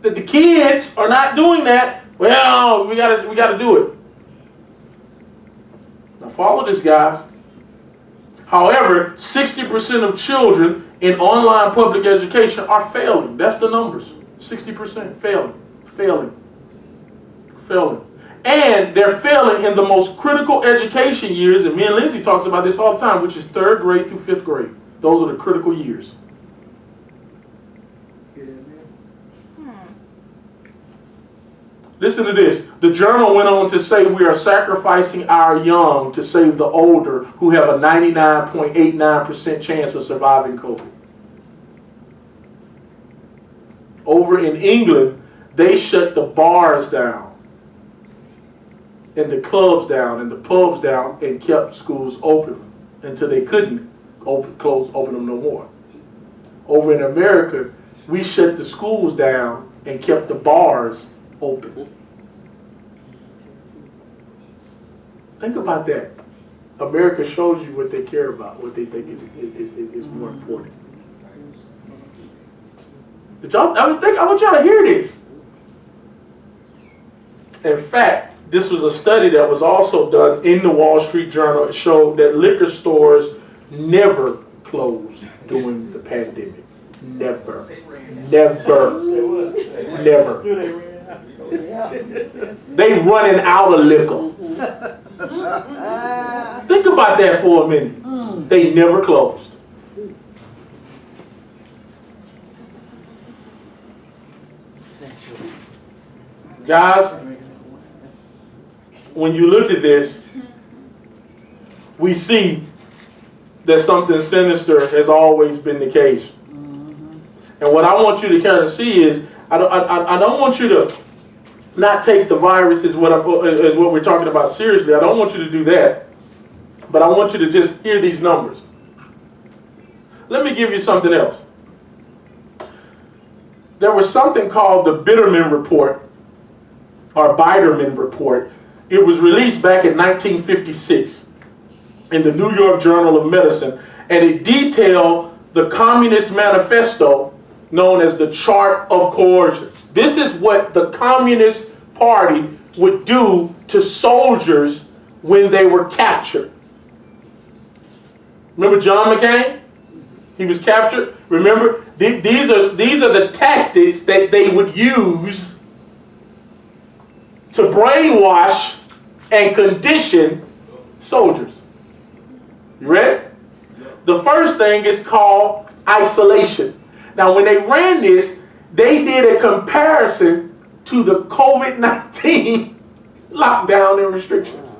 the kids are not doing that. Well, we gotta do it. Now follow this, guys. However, 60% of children in online public education are failing. That's the numbers. 60% failing. And they're failing in the most critical education years, and me and Lindsay talks about this all the time, which is 3rd grade through 5th grade. Those are the critical years. Listen to this. The journal went on to say we are sacrificing our young to save the older, who have a 99.89% chance of surviving COVID. Over in England, they shut the bars down, and the clubs down, and the pubs down, and kept schools open until they couldn't open them no more. Over in America, we shut the schools down and kept the bars open. Think about that. America shows you what they care about, what they think is more important. I want y'all to hear this. In fact, this was a study that was also done in the Wall Street Journal. It showed that liquor stores never closed during the pandemic. Never. They running out of liquor. Think about that for a minute. They never closed. Guys, when you look at this, we see that something sinister has always been the case. And what I want you to kind of see is, I don't want you to not take the virus as what we're talking about seriously. I don't want you to do that. But I want you to just hear these numbers. Let me give you something else. There was something called the Bitterman Report, or Biderman Report. It was released back in 1956 in the New York Journal of Medicine, and it detailed the Communist Manifesto known as the Chart of Coercion. This is what the Communist Party would do to soldiers when they were captured. Remember John McCain? He was captured. Remember, these are the tactics that they would use to brainwash and condition soldiers. You ready? The first thing is called isolation. Now, when they ran this, they did a comparison to the COVID-19 lockdown and restrictions.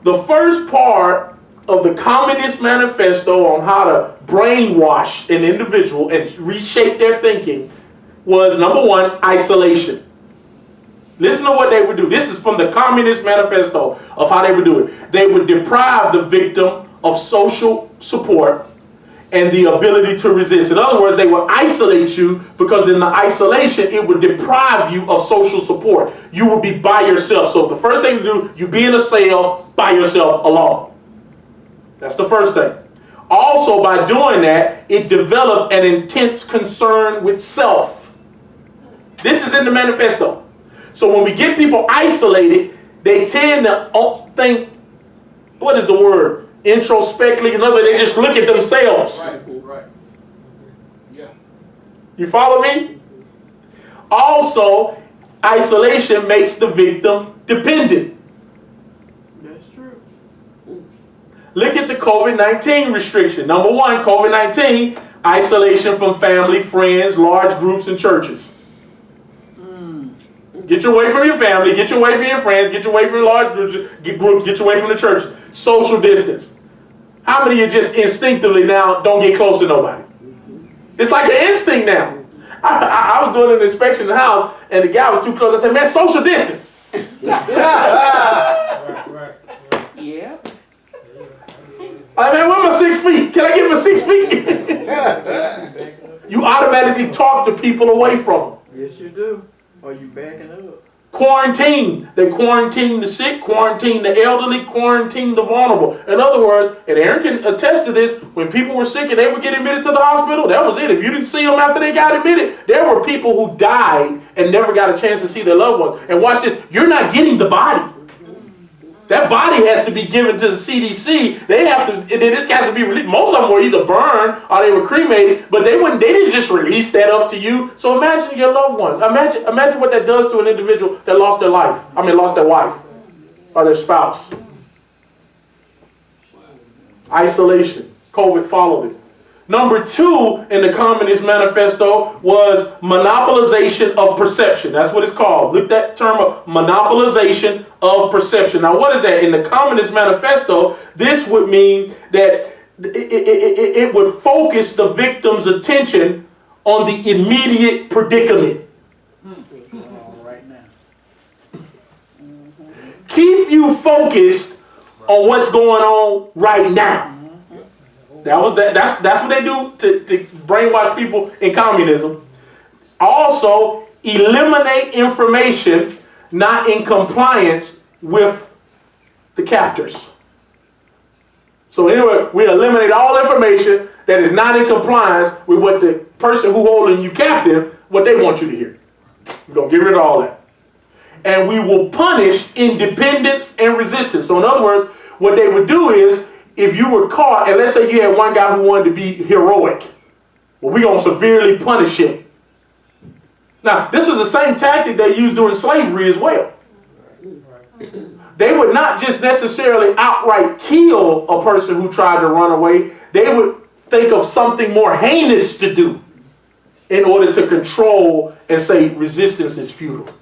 The first part of the Communist Manifesto on how to brainwash an individual and reshape their thinking was, number one, isolation. Listen to what they would do. This is from the Communist Manifesto of how they would do it. They would deprive the victim of social support and the ability to resist. In other words, they would isolate you because in the isolation, it would deprive you of social support. You would be by yourself. So the first thing to do, you be in a cell by yourself alone. That's the first thing. Also, by doing that, it developed an intense concern with self. This is in the manifesto. So when we get people isolated, they tend to think, what is the word? Introspectively. In other words, they just look at themselves. Right. Yeah. You follow me? Also, isolation makes the victim dependent. That's true. Look at the COVID-19 restriction. Number one, COVID-19, isolation from family, friends, large groups, and churches. Get you away from your family, get you away from your friends, get you away from large groups, get you away from the church. Social distance. How many of you just instinctively now don't get close to nobody? It's like an instinct now. I was doing an inspection in the house, and the guy was too close. I said, man, social distance. Right. Yeah. I mean, where my 6 feet? Can I get my 6 feet? You automatically talk to people away from them. Yes, you do. Are you backing up? Quarantine. They quarantine the sick, quarantine the elderly, quarantine the vulnerable. In other words, and Aaron can attest to this, when people were sick and they would get admitted to the hospital, that was it. If you didn't see them after they got admitted, there were people who died and never got a chance to see their loved ones. And watch this, you're not getting the body. That body has to be given to the CDC. They have to, and then this has to be released. Most of them were either burned or they were cremated, but they didn't just release that up to you. So imagine your loved one. Imagine what that does to an individual that lost their life. Lost their wife or their spouse. Isolation. COVID followed it. Number two in the Communist Manifesto was monopolization of perception. That's what it's called. Look at that term of monopolization of perception. Now, what is that? In the Communist Manifesto, this would mean that it would focus the victim's attention on the immediate predicament. Right now. Keep you focused on what's going on right now. That's what they do to brainwash people in communism. Also, eliminate information not in compliance with the captors. So anyway, we eliminate all information that is not in compliance with what the person who holding you captive, what they want you to hear. We're going to get rid of all that. And we will punish independence and resistance. So in other words, what they would do is, if you were caught, and let's say you had one guy who wanted to be heroic, well, we're going to severely punish him. Now, this is the same tactic they used during slavery as well. They would not just necessarily outright kill a person who tried to run away. They would think of something more heinous to do in order to control and say resistance is futile.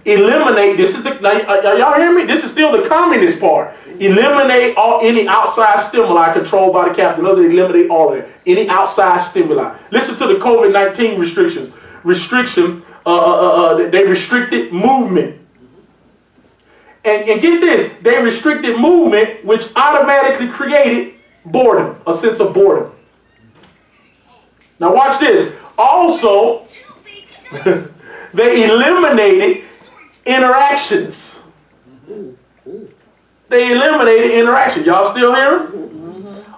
Eliminate, this is the, now, y'all hear me? This is still the communist part. Eliminate any outside stimuli controlled by the captain. Other than eliminate all of it. Any outside stimuli. Listen to the COVID-19 restrictions. They restricted movement. And get this, they restricted movement, which automatically created boredom, a sense of boredom. Now watch this. Also, they eliminated interactions. They eliminated interaction. Y'all still here?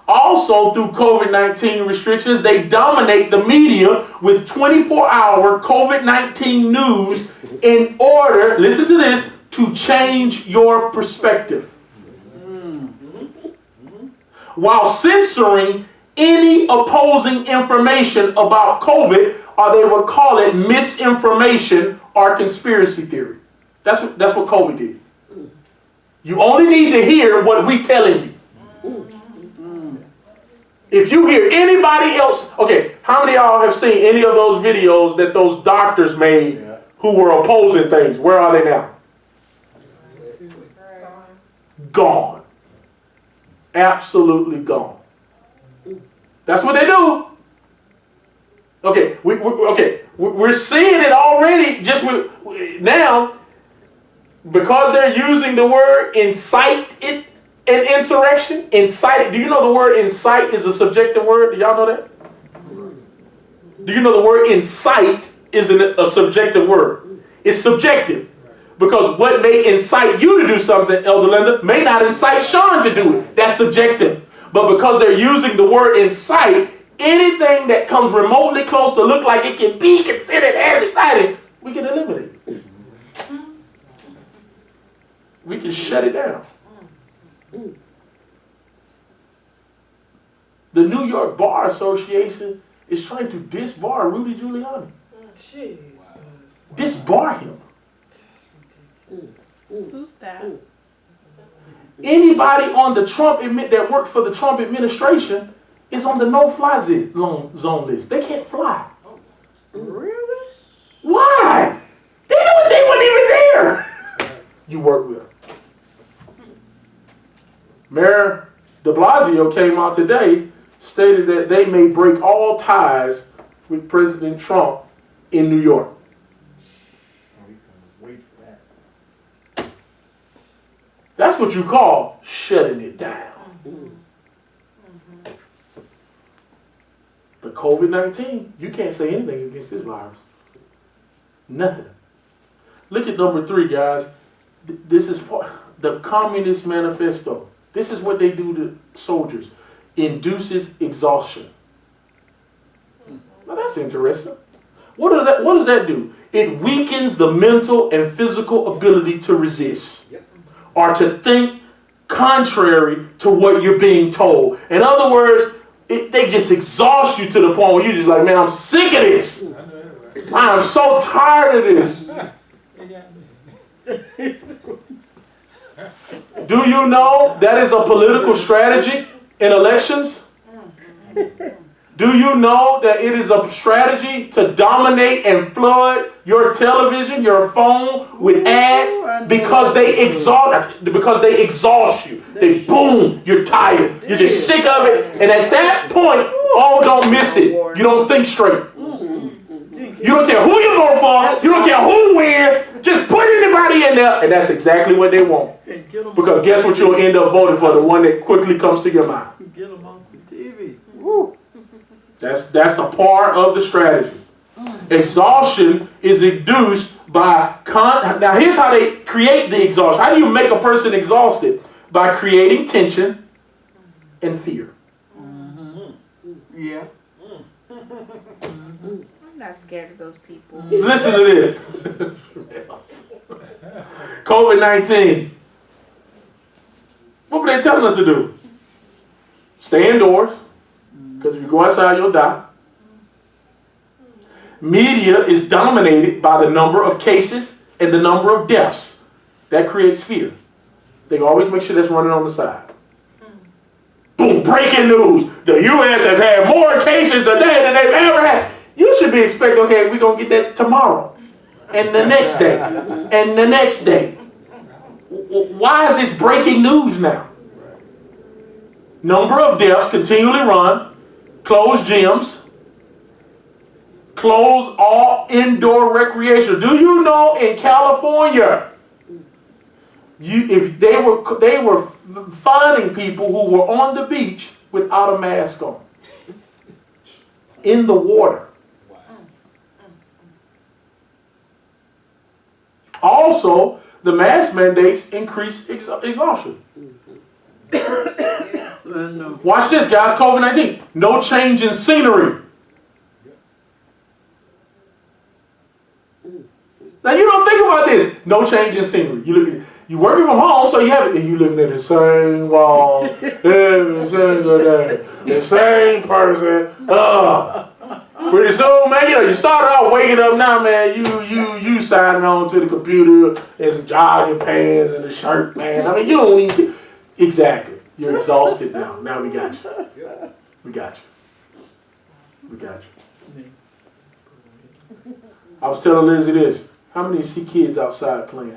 Also, through COVID-19 restrictions, they dominate the media with 24-hour COVID-19 news in order, listen to this, to change your perspective. While censoring any opposing information about COVID, or they would call it misinformation or conspiracy theory. That's what COVID did. You only need to hear what we telling you. If you hear anybody else, okay, how many of y'all have seen any of those videos that those doctors made who were opposing things? Where are they now? Gone. Absolutely gone. That's what they do. Okay, we're seeing it already. Just now, because they're using the word incite an insurrection. Incite. Do you know the word incite is a subjective word? Do y'all know that? Do you know the word incite is a subjective word? It's subjective. Because what may incite you to do something, Elder Linda, may not incite Sean to do it. That's subjective. But because they're using the word incite, anything that comes remotely close to look like it can be considered as inciting, we can eliminate it. We can shut it down. The New York Bar Association is trying to disbar Rudy Giuliani. Disbar him. Who's that? Anybody on the Trump that worked for the Trump administration is on the no-fly zone list. They can't fly. Really? Why? They weren't even there. You work with them. Mayor de Blasio came out today, stated that they may break all ties with President Trump in New York. Wait for that. That's what you call shutting it down. But COVID-19, you can't say anything against this virus. Nothing. Look at number 3, guys. This is the Communist Manifesto. This is what they do to soldiers. Induces exhaustion. Now that's interesting. What does that do? It weakens the mental and physical ability to resist. Or to think contrary to what you're being told. In other words, they just exhaust you to the point where you're just like, man, I'm sick of this. I'm so tired of this. Do you know that is a political strategy in elections? Do you know that it is a strategy to dominate and flood your television, your phone with ads because they exhaust you. They boom, you're tired. You're just sick of it. And at that point, oh, don't miss it. You don't think straight. You don't care who you vote for. You don't care who wins. Just put anybody in there. And that's exactly what they want. Because guess what you'll end up voting for? The one that quickly comes to your mind. Get them on the TV. That's a part of the strategy. Exhaustion is induced by now here's how they create the exhaustion. How do you make a person exhausted? By creating tension and fear. Yeah. I'm not scared of those people. Listen to this. COVID-19. What were they telling us to do? Stay indoors, because if you go outside, you'll die. Media is dominated by the number of cases and the number of deaths. That creates fear. They always make sure that's running on the side. Boom, breaking news. The U.S. has had more cases today than they've ever had. You should be expecting, okay, we're going to get that tomorrow. And the next day. And the next day. Why is this breaking news now? Number of deaths continually run. Close gyms. Close all indoor recreation. Do you know in California, if they were finding people who were on the beach without a mask on, in the water. Also, the mask mandates increase exhaustion. Watch this, guys. COVID-19. No change in scenery. Now you don't think about this. No change in scenery. You working from home, so you have it, and you looking at the same wall every single day, the same person. Pretty soon, man, you started off waking up now, man. You signing on to the computer and some jogging pants and a shirt, man. I mean, you don't even exactly. You're exhausted now. Now we got you. We got you. We got you. I was telling Lizzie this. How many see kids outside playing?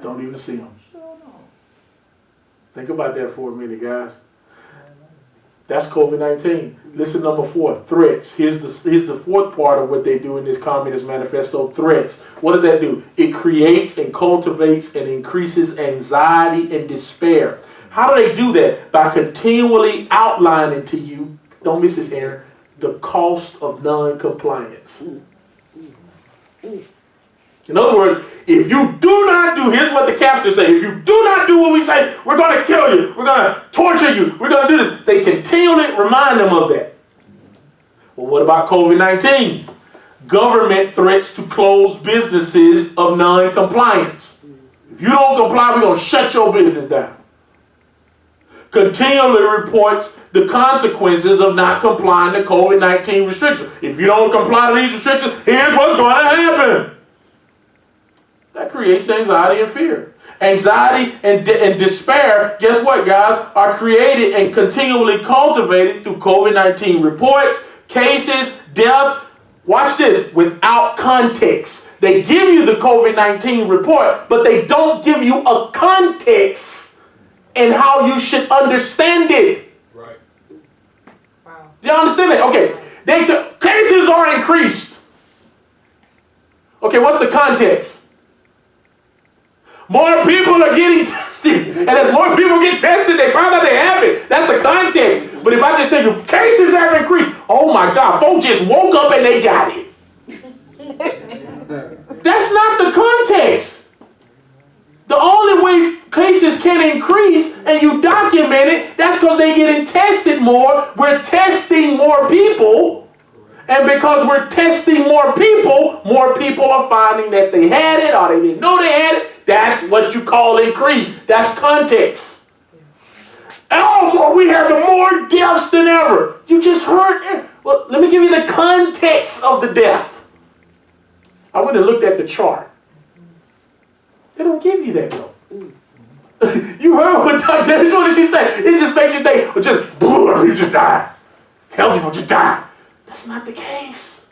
Don't even see them. Think about that for a minute, guys. That's COVID-19. Listen, number 4, threats. Here's the fourth part of what they do in this Communist Manifesto, threats. What does that do? It creates and cultivates and increases anxiety and despair. How do they do that? By continually outlining to you, don't miss this, Aaron, the cost of non-compliance. In other words, if you do not do, here's what the captors say, if you do not do what we say, we're going to kill you, we're going to torture you, we're going to do this. They continually remind them of that. Well, what about COVID-19? Government threats to close businesses of non-compliance. If you don't comply, we're going to shut your business down. Continually reports the consequences of not complying to COVID-19 restrictions. If you don't comply to these restrictions, here's what's going to happen. That creates anxiety and fear. Anxiety and despair, guess what, guys, are created and continually cultivated through COVID-19 reports, cases, death. Watch this, without context. They give you the COVID-19 report, but they don't give you a context and how you should understand it. Right. Wow. Do you understand that? Okay, cases are increased. Okay, what's the context? More people are getting tested. And as more people get tested, they find out they have it. That's the context. But if I just tell you, cases have increased. Oh my God, folks just woke up and they got it. That's not the context. The only way cases can increase and you document it, that's because they're getting tested more. We're testing more people. And because we're testing more people are finding that they had it or they didn't know they had it. That's what you call increase. That's context. Oh, we have the more deaths than ever. You just heard. Well, let me give you the context of the death. I went and looked at the chart. They don't give you that though. You heard what did she say? It just makes you think, well, you just die. Healthy people just die. That's not the case.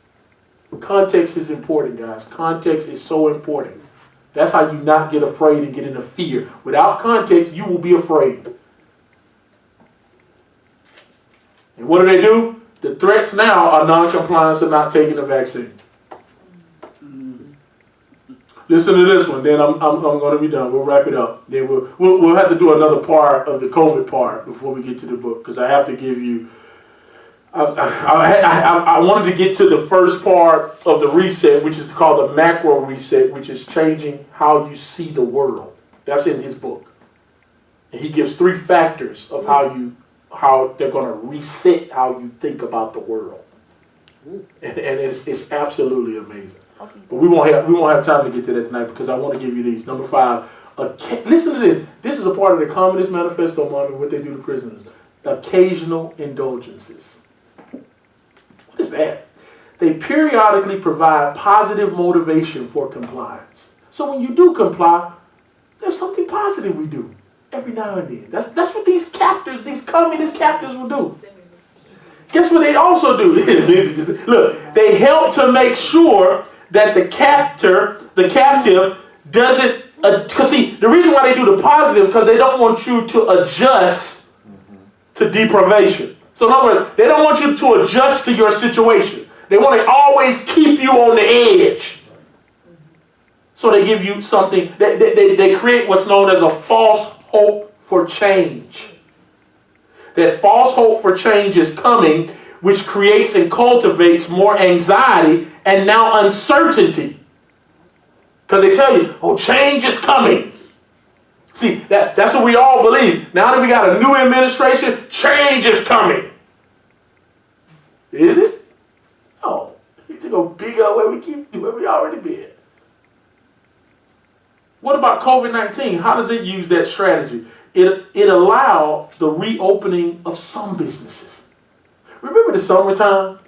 Context is important, guys. Context is so important. That's how you not get afraid and get into fear. Without context, you will be afraid. And what do? The threats now are non-compliance and not taking the vaccine. Listen to this one, then I'm going to be done. We'll wrap it up. Then we'll have to do another part of the COVID part before we get to the book, because I have to give you I wanted to get to the first part of the reset, which is called the macro reset, which is changing how you see the world. That's in his book. And he gives 3 factors of how they're going to reset how you think about the world. And it's absolutely amazing. But we won't have time to get to that tonight because I want to give you these. Number 5, listen to this. This is a part of the Communist Manifesto, Mom, and what they do to prisoners. Occasional indulgences. What is that? They periodically provide positive motivation for compliance. So when you do comply, there's something positive we do every now and then. That's what these captors, these communist captors will do. Guess what they also do? Look, they help to make sure that the captive doesn't, because see, the reason why they do the positive, because they don't want you to adjust to deprivation. So in other words, they don't want you to adjust to your situation. They want to always keep you on the edge. So they give you something, they create what's known as a false hope for change. That false hope for change is coming, which creates and cultivates more anxiety and now uncertainty. Because they tell you, oh, change is coming. See, that's what we all believe. Now that we got a new administration, change is coming. Is it? No. We need to go bigger where we already been. What about COVID-19? How does it use that strategy? It allowed the reopening of some businesses. Remember the summertime?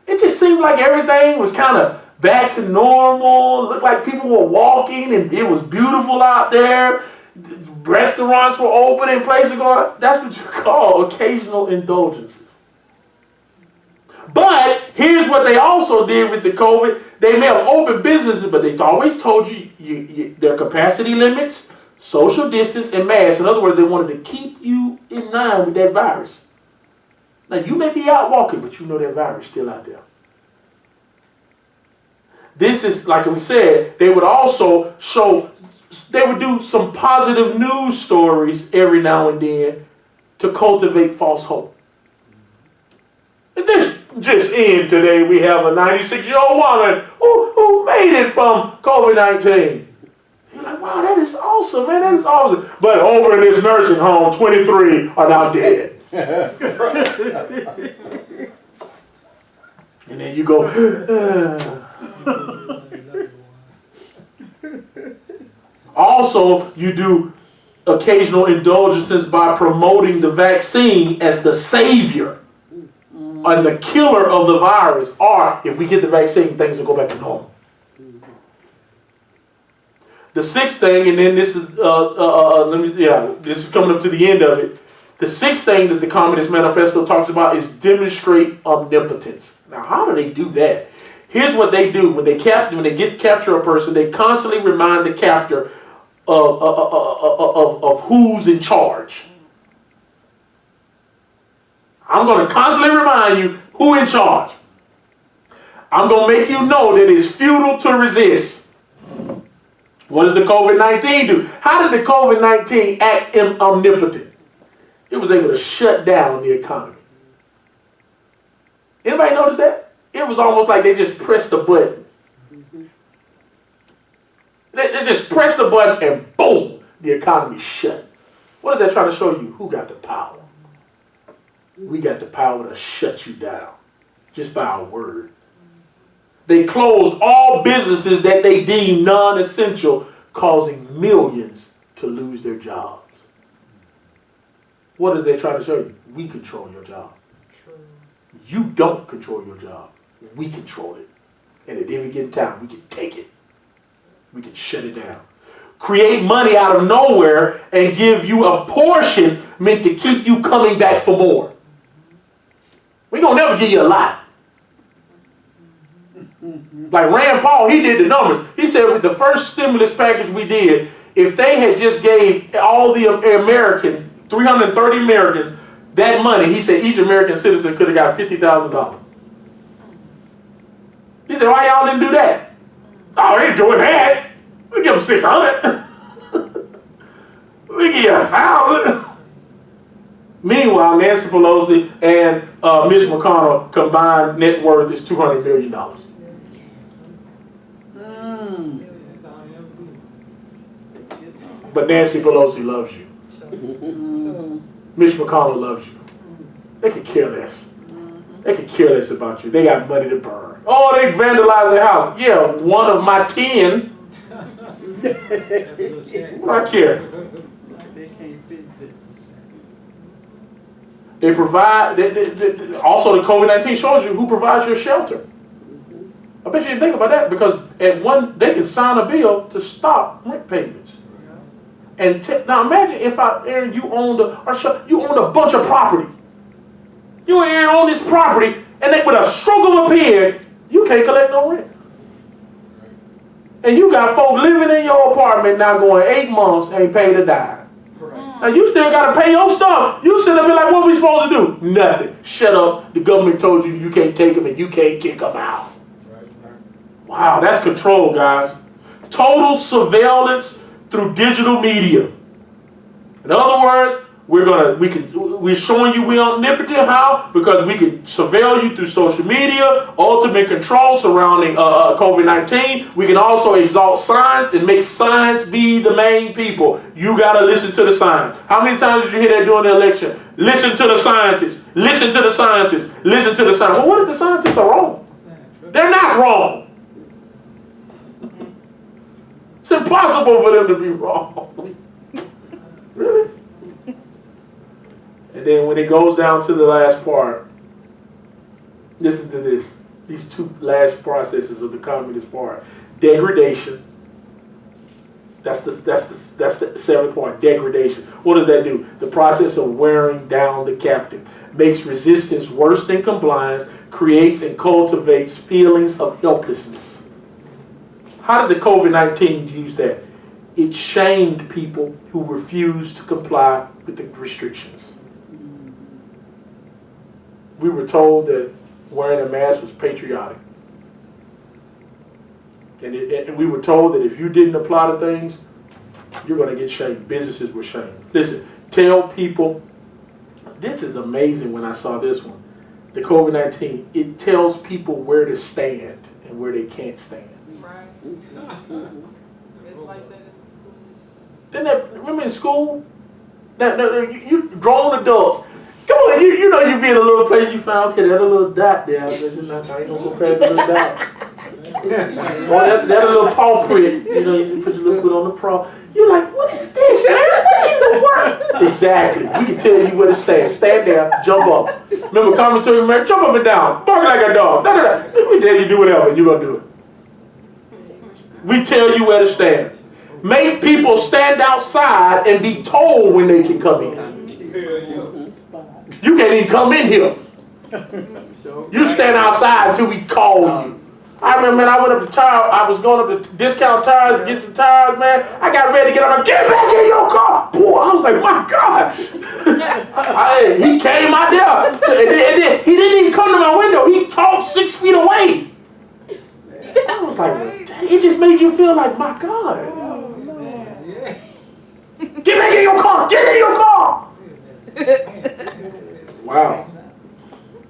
It just seemed like everything was kind of back to normal. Looked like people were walking and it was beautiful out there. Restaurants were open and places were going. That's what you call occasional indulgences. But here's what they also did with the COVID. They may have opened businesses, but they always told you their capacity limits, social distance, and masks. In other words, they wanted to keep you in line with that virus. Now, you may be out walking, but you know that virus is still out there. This is, like we said, they would also they would do some positive news stories every now and then to cultivate false hope. And this just in today, we have a 96-year-old woman who made it from COVID-19. You're like, wow, that is awesome, man, that is awesome. But over in this nursing home, 23 are now dead. And then you go, Also, you do occasional indulgences by promoting the vaccine as the savior and the killer of the virus. Or, if we get the vaccine, things will go back to normal. The 6th thing, and then this is this is coming up to the end of it. The 6th thing that the Communist Manifesto talks about is demonstrate omnipotence. Now, how do they do that? Here's what they do when they capture a person. They constantly remind the captor of who's in charge. I'm going to constantly remind you who's in charge. I'm going to make you know that it's futile to resist. What does the COVID-19 do? How did the COVID-19 act omnipotent? It was able to shut down the economy. Anybody notice that? It was almost like they just pressed the button. They just pressed the button and boom, the economy shut. What is that trying to show you? Who got the power? We got the power to shut you down just by our word. They closed all businesses that they deemed non-essential, causing millions to lose their jobs. What is they trying to show you? We control your job. True. You don't control your job. We control it. And at any given time, we can take it. We can shut it down. Create money out of nowhere and give you a portion meant to keep you coming back for more. We're going to never give you a lot. Like Rand Paul, he did the numbers. He said with the first stimulus package we did, if they had just gave all the 330 Americans that money, he said each American citizen could have got $50,000. He said, why y'all didn't do that? Oh, they ain't doing that. We give them 600. We give you 1,000. Meanwhile, Nancy Pelosi and Mitch McConnell combined net worth is $200 million. But Nancy Pelosi loves you. Mitch McConnell loves you. They could care less. They could care less about you. They got money to burn. Oh, they vandalized their house. Yeah, one of my 10. What do I care? They can't fix it. They provide, also the COVID-19 shows you who provides your shelter. I bet you didn't think about that because they can sign a bill to stop rent payments. And now imagine if Aaron, you owned a bunch of property. You Aaron own this property, and with a stroke of a pen, you can't collect no rent. And you got folk living in your apartment now going 8 months, ain't paid a dime. Now you still gotta pay your stuff. You sit up and like, what are we supposed to do? Nothing. Shut up. The government told you you can't take them and you can't kick them out. Wow, that's control, guys. Total surveillance through digital media. In other words, we're showing you we're omnipotent. How? Because we can surveil you through social media, ultimate control surrounding COVID-19. We can also exalt science and make science be the main people. You got to listen to the science. How many times did you hear that during the election? Listen to the scientists. Listen to the scientists. Listen to the scientists. Well, what if the scientists are wrong? They're not wrong. It's impossible for them to be wrong. Really? And then when it goes down to the last part, listen to this. These two last processes of the Communist Party. Degradation. That's the seventh point. Degradation. What does that do? The process of wearing down the captive. Makes resistance worse than compliance. Creates and cultivates feelings of helplessness. How did the COVID-19 use that? It shamed people who refused to comply with the restrictions. We were told that wearing a mask was patriotic. And we were told that if you didn't apply to things, you're going to get shamed. Businesses were shamed. Listen, tell people, this is amazing when I saw this one. The COVID-19, it tells people where to stand and where they can't stand. Right. It's like that in school. Remember in school? You grown adults. Come on, you know you be in a little place you found, okay, that a little dot there. I ain't gonna go past the little dot. Or that little paw print, you know, you put your little foot on the paw. You're like, what is this? What in the world? Exactly. We can tell you where to stand. Stand there, jump up. Remember commentary, man, jump up and down, bark like a dog. We tell you do whatever, and you're gonna do it. We tell you where to stand. Make people stand outside and be told when they can come in. You can't even come in here. You stand outside until we call you. I remember, man, I went up to tire. I was going up to Discount Tires to get some tires, man. I got ready to get up. Get back in your car. Boy, I was like, my God. He came out there. And then he didn't even come to my window. He talked 6 feet away. I was like, well, it just made you feel like, my God. Get back in your car. Get in your car. Wow.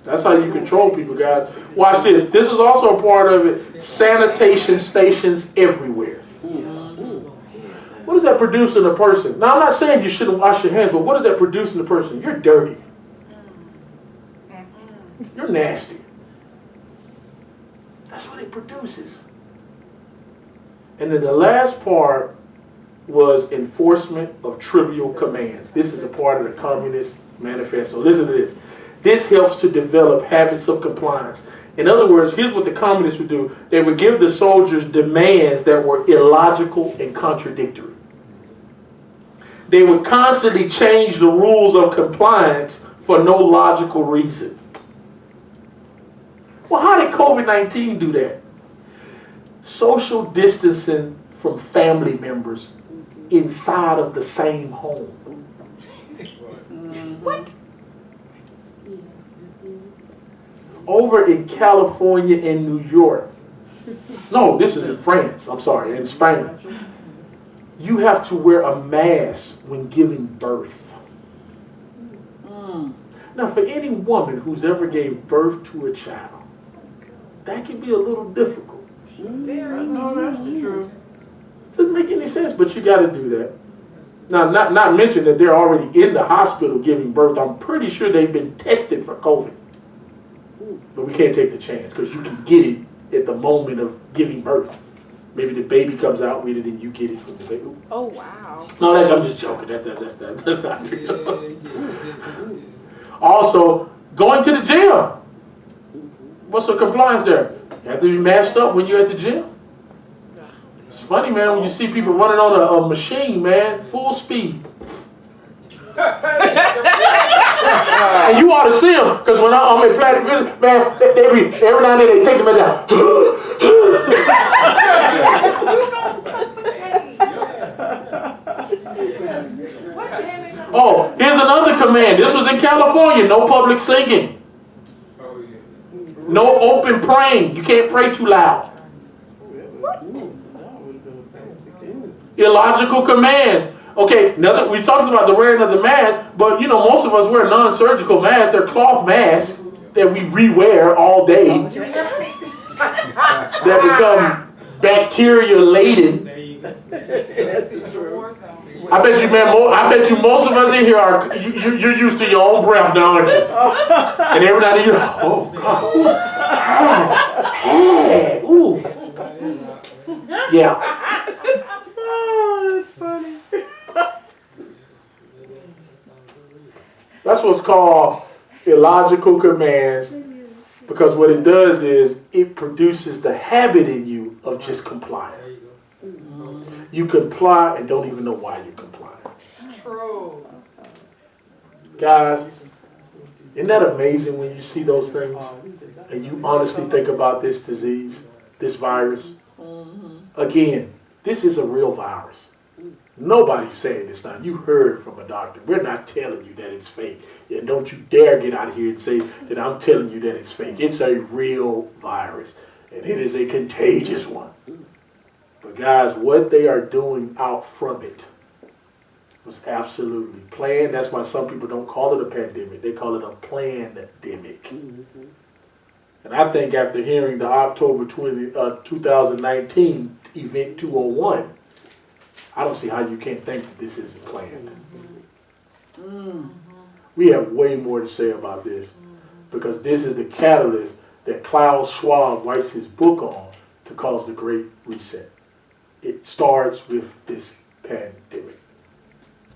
That's how you control people, guys. Watch this. This is also a part of it. Sanitation stations everywhere. What does that produce in a person? Now, I'm not saying you shouldn't wash your hands, but what does that produce in a person? You're dirty. You're nasty. That's what it produces. And then the last part was enforcement of trivial commands. This is a part of the Communist Manifesto. Listen to this. This helps to develop habits of compliance. In other words, here's what the communists would do. They would give the soldiers demands that were illogical and contradictory. They would constantly change the rules of compliance for no logical reason. Well, how did COVID-19 do that? Social distancing from family members inside of the same home. What? Over in California and New York. No, this is in France. I'm sorry, in Spain. You have to wear a mask when giving birth. Now, for any woman who's ever gave birth to a child, that can be a little difficult. No, that's the truth. Doesn't make any sense, but you got to do that. Now, not mention that they're already in the hospital giving birth. I'm pretty sure they've been tested for COVID. But we can't take the chance because you can get it at the moment of giving birth. Maybe the baby comes out with it and you get it from the baby. Oh, wow. No, I'm just joking. That's not real. Also, going to the gym. What's the compliance there? You have to be masked up when you're at the gym. It's funny, man, when you see people running on a machine, man, full speed. And you ought to see them, because when I'm in Platinum Village, man, they be, every now and then they take them down. Oh, here's another command. This was in California. No public singing. No open praying. You can't pray too loud. Illogical commands. Okay, nothing. We talked about the wearing of the mask, but you know, most of us wear non-surgical masks. They're cloth masks that we rewear all day. That become bacteria laden. I bet you, man. I bet you most of us in here are. You're used to your own breath now, aren't you? And every now and then you're like, oh God, ooh, yeah. Oh, that's funny. That's what's called illogical commands, because what it does is it produces the habit in you of just complying. You comply and don't even know why you're complying. True. Guys, isn't that amazing when you see those things and you honestly think about this disease, this virus? Again, this is a real virus. Nobody's saying it's not. You heard from a doctor. We're not telling you that it's fake. And don't you dare get out of here and say that I'm telling you that it's fake. It's a real virus, and it is a contagious one. But guys, what they are doing out from it was absolutely planned. That's why some people don't call it a pandemic. They call it a plandemic. And I think after hearing the October 2019 event 201, I don't see how you can't think that this isn't planned. We have way more to say about this, because this is the catalyst that Klaus Schwab writes his book on to cause the Great Reset. It starts with this pandemic.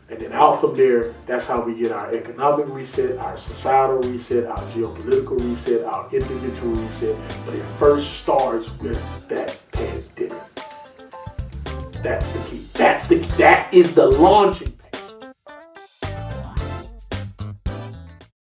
And then out from there, that's how we get our economic reset, our societal reset, our geopolitical reset, our individual reset. But it first starts with that pandemic. That's the key. That is the launching